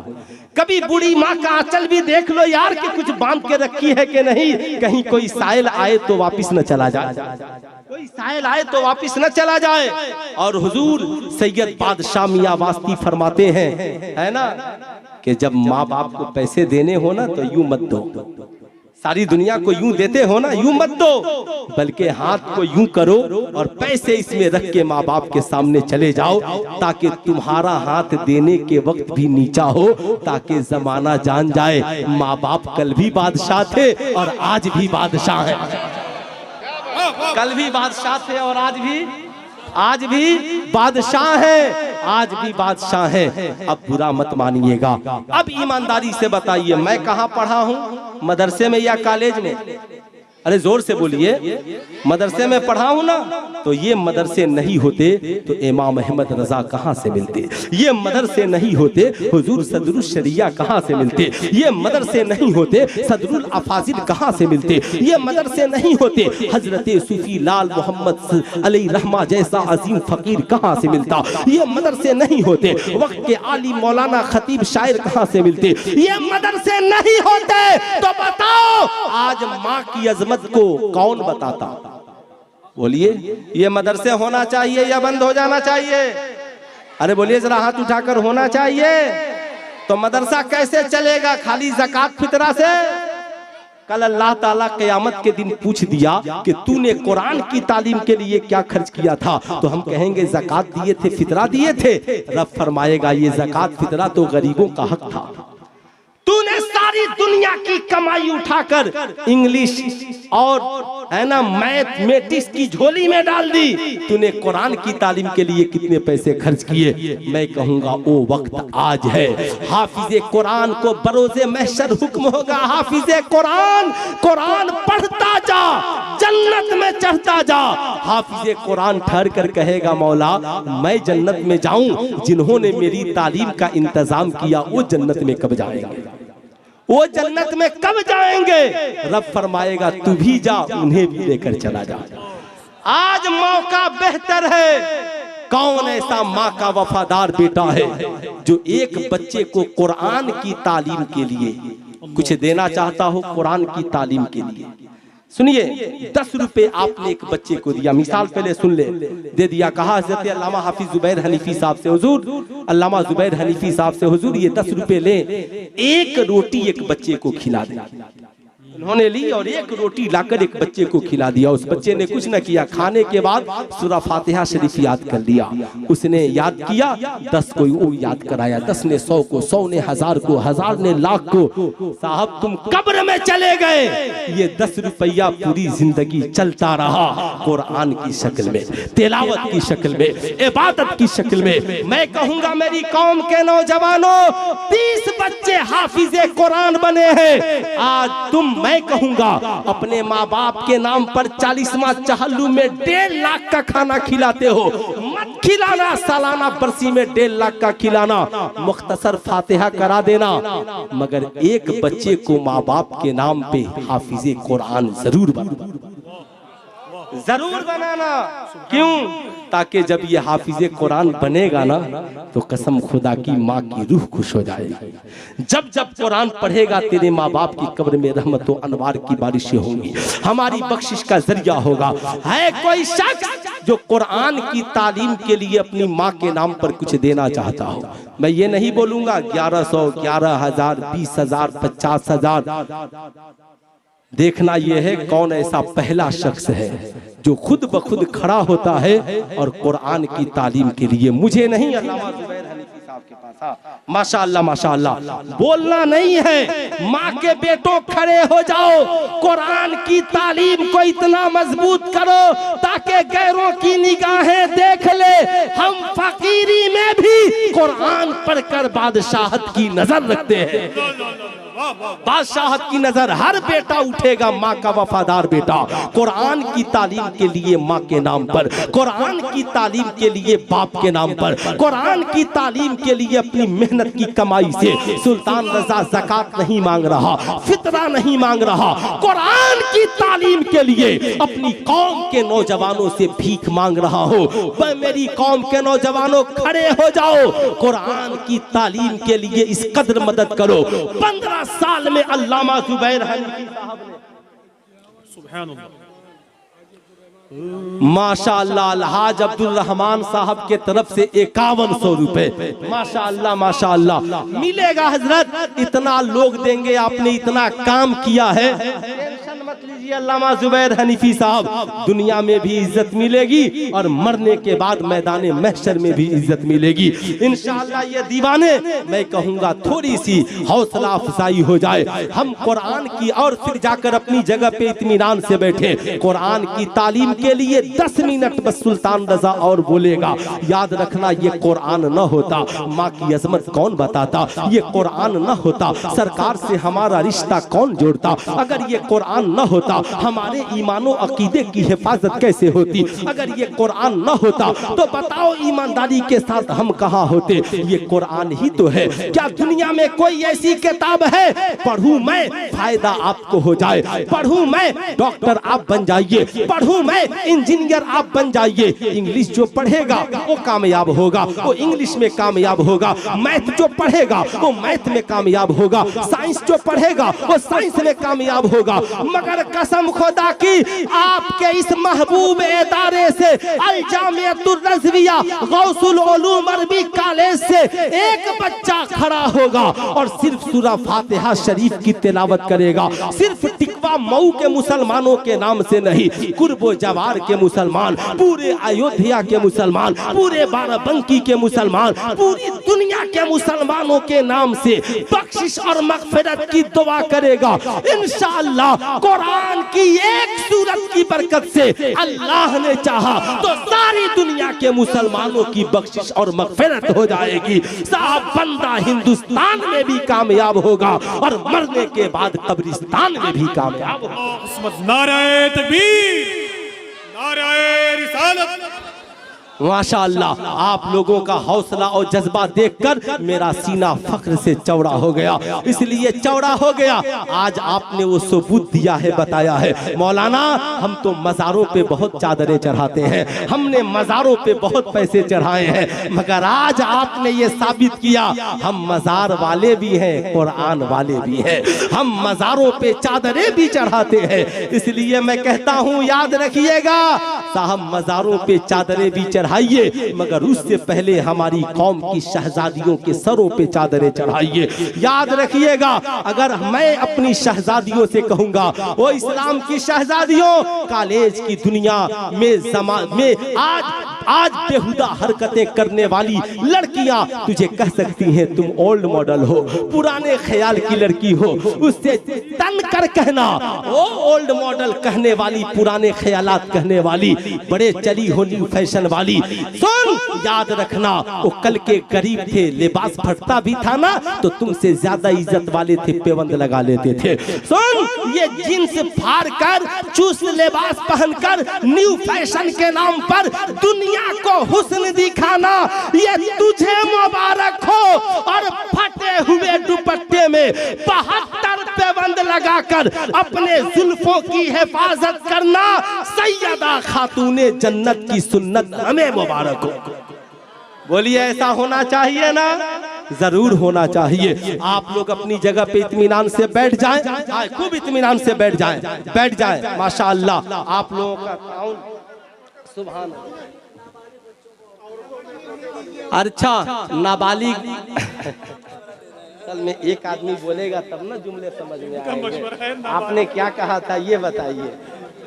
कभी बूढ़ी माँ का आंचल भी देख लो यार कि कुछ बांध के रखी है कि नहीं, कहीं कोई साइल आए तो वापिस न चला जाए, कोई साइल आए तो वापिस न चला जाए। और हुजूर सैयद बादशाह मियां वास्ती फरमाते हैं, है ना, कि जब माँ बाप को पैसे देने हो ना तो यूं मत दो, सारी दुनिया को यूं देते हो ना, यूं मत दो, बल्कि हाथ को यूं करो और पैसे इसमें रख के माँ बाप के सामने चले जाओ, ताकि तुम्हारा हाथ देने के वक्त भी नीचा हो, ताकि जमाना जान जाए माँ बाप कल भी बादशाह थे और आज भी बादशाह हैं। कल भी बादशाह थे और आज भी बादशाह है, आज भी बादशाह है। अब बुरा मत मानिएगा। अब ईमानदारी से बताइए, मैं कहाँ पढ़ा हूँ, मदरसे में या कॉलेज में? अरे जोर से बोलिए। मदरसे में पढ़ा हूँ ना, तो ये मदरसे नहीं होते तो इमाम अहमद रजा कहाँ से मिलते, ये मदरसे नहीं होते हुजूर सदरुल शरिया कहाँ से मिलते, ये मदरसे नहीं होते सदरुल अफाजिल कहाँ से मिलते, ये मदरसे नहीं होते हजरत सूफी लाल मोहम्मद अलैहि रहमा जैसा अजीम फकीर कहाँ से मिलता, ये मदरसे नहीं होते वक्त के आली मौलाना खतीब शायर कहाँ से मिलते, ये मदरसे नहीं होते तो बताओ आज माँ की अजमत को कौन बताता? बोलिए, ये मदरसे होना चाहिए या बंद हो जाना चाहिए? अरे बोलिए जरा हाथ उठाकर, होना चाहिए। तो मदरसा कैसे चलेगा? खाली ज़कात फितरा से? कल अल्लाह ताला क़यामत के दिन पूछ दिया कि तूने कुरान की तालीम के लिए क्या खर्च किया था, तो हम कहेंगे ज़कात दिए थे, फितरा दिए थे। रब फरमाएगा ये ज़कात फितरा तो गरीबों का हक था, तूने सारी दुनिया की कमाई उठाकर इंग्लिश और है ना मैथमेटिक्स की झोली में डाल दी, तूने कुरान की तालीम के लिए कितने पैसे खर्च किए? मैं कहूंगा वो वक्त आज है। हाफिजे कुरान को बरोज़े महशर हुक्म होगा, हाफिजे कुरान, कुरान पढ़ता जा, जन्नत में चढ़ता जा। हाफिजे कुरान ठहर कर कहेगा मौला मैं जन्नत में जाऊं, जिन्होंने मेरी तालीम का इंतजाम किया वो जन्नत में कब जाएंगे, वो जन्नत में कब जाएंगे? रब फरमाएगा तू भी जा, उन्हें भी लेकर चला जा। आज मौका बेहतर है। कौन ऐसा माँ का वफादार बेटा है जो एक बच्चे को कुरान की तालीम के लिए कुछ देना चाहता हो? कुरान की तालीम के लिए सुनिए, 10 रुपए आपने एक बच्चे को दिया, मिसाल पहले सुन ले, दे दिया, कहा हज़रत अल्लामा हाफिज जुबैर हनीफी साहब से, हुजूर अल्लामा जुबैर हनीफी साहब से, हुजूर ये 10 रुपए ले, एक रोटी एक बच्चे को खिला दे। उन्होंने ली और एक रोटी लाकर एक बच्चे को खिला दिया। उस बच्चे ने कुछ न किया, खाने के बाद सूरा फातिहा शरीफ याद कर लिया। उसने याद किया, 10 को वो याद कराया, 10 ने 100 को, 100 ने 1000 को, 1000 ने लाख को। साहब तुम कब्र में चले गए, ये 10 रुपया पूरी जिंदगी चलता रहा, कुरान की शक्ल में, तिलावत की शक्ल में, इबादत की शक्ल में। मैं कहूंगा मेरी कौम के नौजवानों, 30 बच्चे हाफिजे कुरान बने हैं। आज तुम, मैं कहूंगा, अपने माँ बाप के नाम पर 40वां चहल्लू में 1.5 लाख का खाना खिलाते हो। मत खिलाना, सालाना बरसी में 1.5 लाख का खिलाना, मुख्तसर फातिहा करा देना, मगर एक बच्चे को माँ बाप के नाम पे हाफिजे कुरान जरूर बनाना। क्यों? ताकि जब ये हाफिजे कुरान बनेगा ना, तो कसम खुदा की माँ की रूह खुश हो जाएगी। जब जब कुरान पढ़ेगा, तेरे माँ बाप की कब्र में रहमत व अनवार की बारिशें होंगी, हमारी बख्शिश का जरिया होगा। है कोई शख्स जो कुरान की तालीम के लिए अपनी माँ के नाम पर कुछ देना चाहता हो? मैं ये नहीं बोलूंगा 1100, 11,000, 20,000, 50,000। देखना यह है कौन ऐसा पहला शख्स है जो खुद ब खुद खड़ा होता है और कुरान की तालीम के लिए। मुझे नहीं, अल्लामा जुबैर हनीफी साहब के पास, माशाअल्लाह माशाअल्लाह, बोलना नहीं है, माँ के बेटों खड़े हो जाओ, कुरान की तालीम को इतना मजबूत करो ताकि गैरों की निगाहें देख ले, हम फकीरी में भी कुरान पढ़कर बादशाहत की नजर रखते हैं। बादशाहत की नजर, हर बेटा उठेगा माँ का वफादार बेटा, कुरान की तालीम के लिए माँ के नाम पर, कुरान की तालीम के लिए बाप के नाम पर, कुरान की तालीम के लिए अपनी मेहनत की कमाई से। सुल्तान रजा ज़कात नहीं मांग रहा, फितरा नहीं मांग रहा, कुरान की तालीम के लिए अपनी कौम के नौजवानों से भीख मांग रहा हो। वह मेरी कौम के नौजवानों खड़े हो जाओ, कुरान की तालीम के लिए इस कदर मदद करो। 15 साल में अल्लामा जुबैर हनीफी साहब ने, सुभान अल्लाह, माशाअल्लाह, अलहाज अब्दुल रहमान साहब के तरफ से 5100 रुपए, माशाअल्लाह माशाअल्लाह मिलेगा हजरत। इतना लोग देंगे, आपने इतना काम किया है, टेंशन मत लीजिए। अल्लामा जुबैर हनीफी साहब, दुनिया में भी इज्जत मिलेगी और मरने के बाद मैदान महशर में भी इज्जत मिलेगी इंशाअल्लाह। ये दीवाने, मैं कहूंगा थोड़ी सी हौसला अफजाई हो जाए, हम कुरान की और फिर जाकर अपनी जगह पे इत्मीनान से बैठे। कुरान की तालीम के लिए 10 मिनट बस सुल्तान रजा और बोलेगा। याद रखना, ये कुरान न होता माँ की अजमत कौन बताता, ये कुरान न होता सरकार से हमारा रिश्ता कौन जोड़ता, अगर ये कुरान न होता हमारे ईमानो अकीदे की हिफाजत कैसे होती, अगर ये कुरान न होता तो बताओ ईमानदारी के साथ हम कहाँ होते। ये कुरान ही तो है। क्या दुनिया में कोई ऐसी किताब है, पढ़ूं मैं फायदा आपको हो जाए, पढ़ूं मैं डॉक्टर आप बन जाइए, पढ़ूं मैं इंजीनियर आप बन जाइए। इंग्लिश जो पढ़ेगा वो कामयाब होगा, वो इंग्लिश में कामयाब होगा। मैथ जो पढ़ेगा वो मैथ में कामयाब होगा, साइंस जो पढ़ेगा वो साइंस में कामयाब होगा। मगर कसम खुदा की, आपके इस महबूब इदारे से, अल जामियतुर रज़विया गौसुल उलूम अरबी कॉलेज से एक बच्चा खड़ा होगा और सिर्फ सूरा फातिहा शरीफ की तिलावत करेगा। सिर्फ टिकवा मऊ के मुसलमानों के नाम से नहीं, कुर्बो जवार के मुसलमान, पूरे अयोध्या के मुसलमान, पूरे बाराबंकी के मुसलमान, पूरी दुनिया के मुसलमानों के नाम से बख्शिश और मगफिरत की दुआ करेगा इंशाअल्लाह। कुरान की एक सूरत की बरकत से अल्लाह ने चाहा तो सारी दुनिया के मुसलमानों की बख्शिश और मगफिरत हो जाएगी। साहब, बंदा हिंदुस्तान में भी कामयाब होगा और मरने के बाद कब्रिस्तान में भी कामयाब होगा। नारे तकबीर, नारे रिसालत, माशाअल्लाह, आप लोगों का हौसला और जज्बा देखकर मेरा सीना फख्र से चौड़ा हो गया। इसलिए चौड़ा हो गया, आज आपने वो सबूत दिया है, बताया है। मौलाना, हम तो मज़ारों पे बहुत चादरें चढ़ाते हैं, हमने मज़ारों पे बहुत पैसे चढ़ाए हैं, मगर आज आपने ये साबित किया हम मज़ार वाले भी हैं, कुरान वाले भी हैं। हम मज़ारों पे चादरें भी चढ़ाते हैं। इसलिए मैं कहता हूँ, याद रखिएगा साहब, मज़ारों पे चादरें भी चढ़ाइए, मगर उससे पहले हमारी कौम की शहजादियों के सरों पे चादरें चढ़ाइए। याद रखिएगा, अगर मैं अपनी शहजादियों से कहूंगा, वो इस्लाम की शहजादियों, कॉलेज की दुनिया में आज बेहुदा हरकतें करने वाली लड़कियां तुझे कह सकती हैं तुम ओल्ड मॉडल हो, पुराने ख्याल की लड़की हो, उससे तन कर कहना वो ओल्ड मॉडल कहने वाली, पुराने ख्यालात कहने वाली, बड़े चली हो न्यू फैशन वाली। सुन, याद रखना, वो कल के गरीब थे, लिबास फटता भी था ना तो तुमसे ज्यादा इज्जत वाले थे, पेबंद लगा लेते थे। सुन, ये जींस फाड़ कर, चुस्त लिबास पहनकर, न्यू फैशन के नाम पर दुनिया को हुस्न दिखाना, ये तुझे मुबारक हो। और फटे हुए दुपट्टे में 72 पेबंद लगाकर अपने जुल्फों की हिफाजत करना, सैयदा खातूने जन्नत की सुन्नत हमें मुबारक हो। बोलिए, ऐसा होना चाहिए ना? जरूर होना चाहिए। आप लोग अपनी जगह पे इत्मीनान से बैठ जाएं, खूब इत्मीनान से बैठ जाएं, माशाअल्लाह। आप लोगों का ताउन, सुभान अल्लाह। अच्छा, नाबालिग कल में एक आदमी बोलेगा तब ना जुमले समझ में आएंगे। आपने क्या कहा था ये बताइए।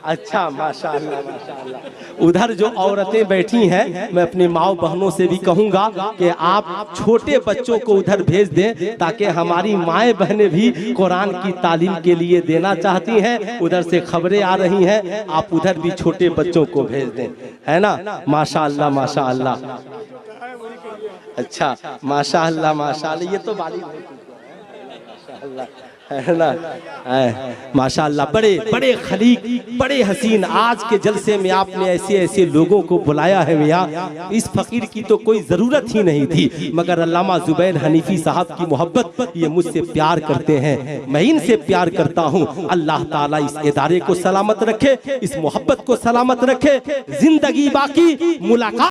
अच्छा, माशाअल्लाह माशाअल्लाह। उधर जो औरतें बैठी हैं, मैं अपनी माँ बहनों से भी कहूँगा कि आप छोटे बच्चों को उधर भेज दें, ताकि हमारी माएँ बहनें भी कुरान की तालीम के लिए देना चाहती हैं। उधर से खबरें आ रही हैं, आप उधर भी छोटे बच्चों को भेज दें, है ना? माशाअल्लाह माशाअल्लाह। अच्छा, माशाअल्लाह माशाअल्लाह। ये तो बाली माशाअल्लाह, है ना? माशाअल्लाह, बड़े बड़े खलीक, बड़े हसीन। आज के जलसे में आपने ऐसे ऐसे लोगों को बुलाया है मियां, इस फकीर की तो कोई जरूरत ही नहीं थी, मगर अल्लामा जुबैर हनीफी साहब की मोहब्बत, ये मुझसे प्यार करते हैं, मैं इनसे प्यार करता हूँ। अल्लाह ताला इस इदारे को सलामत रखे, इस मोहब्बत को सलामत रखे। जिंदगी बाकी, मुलाकात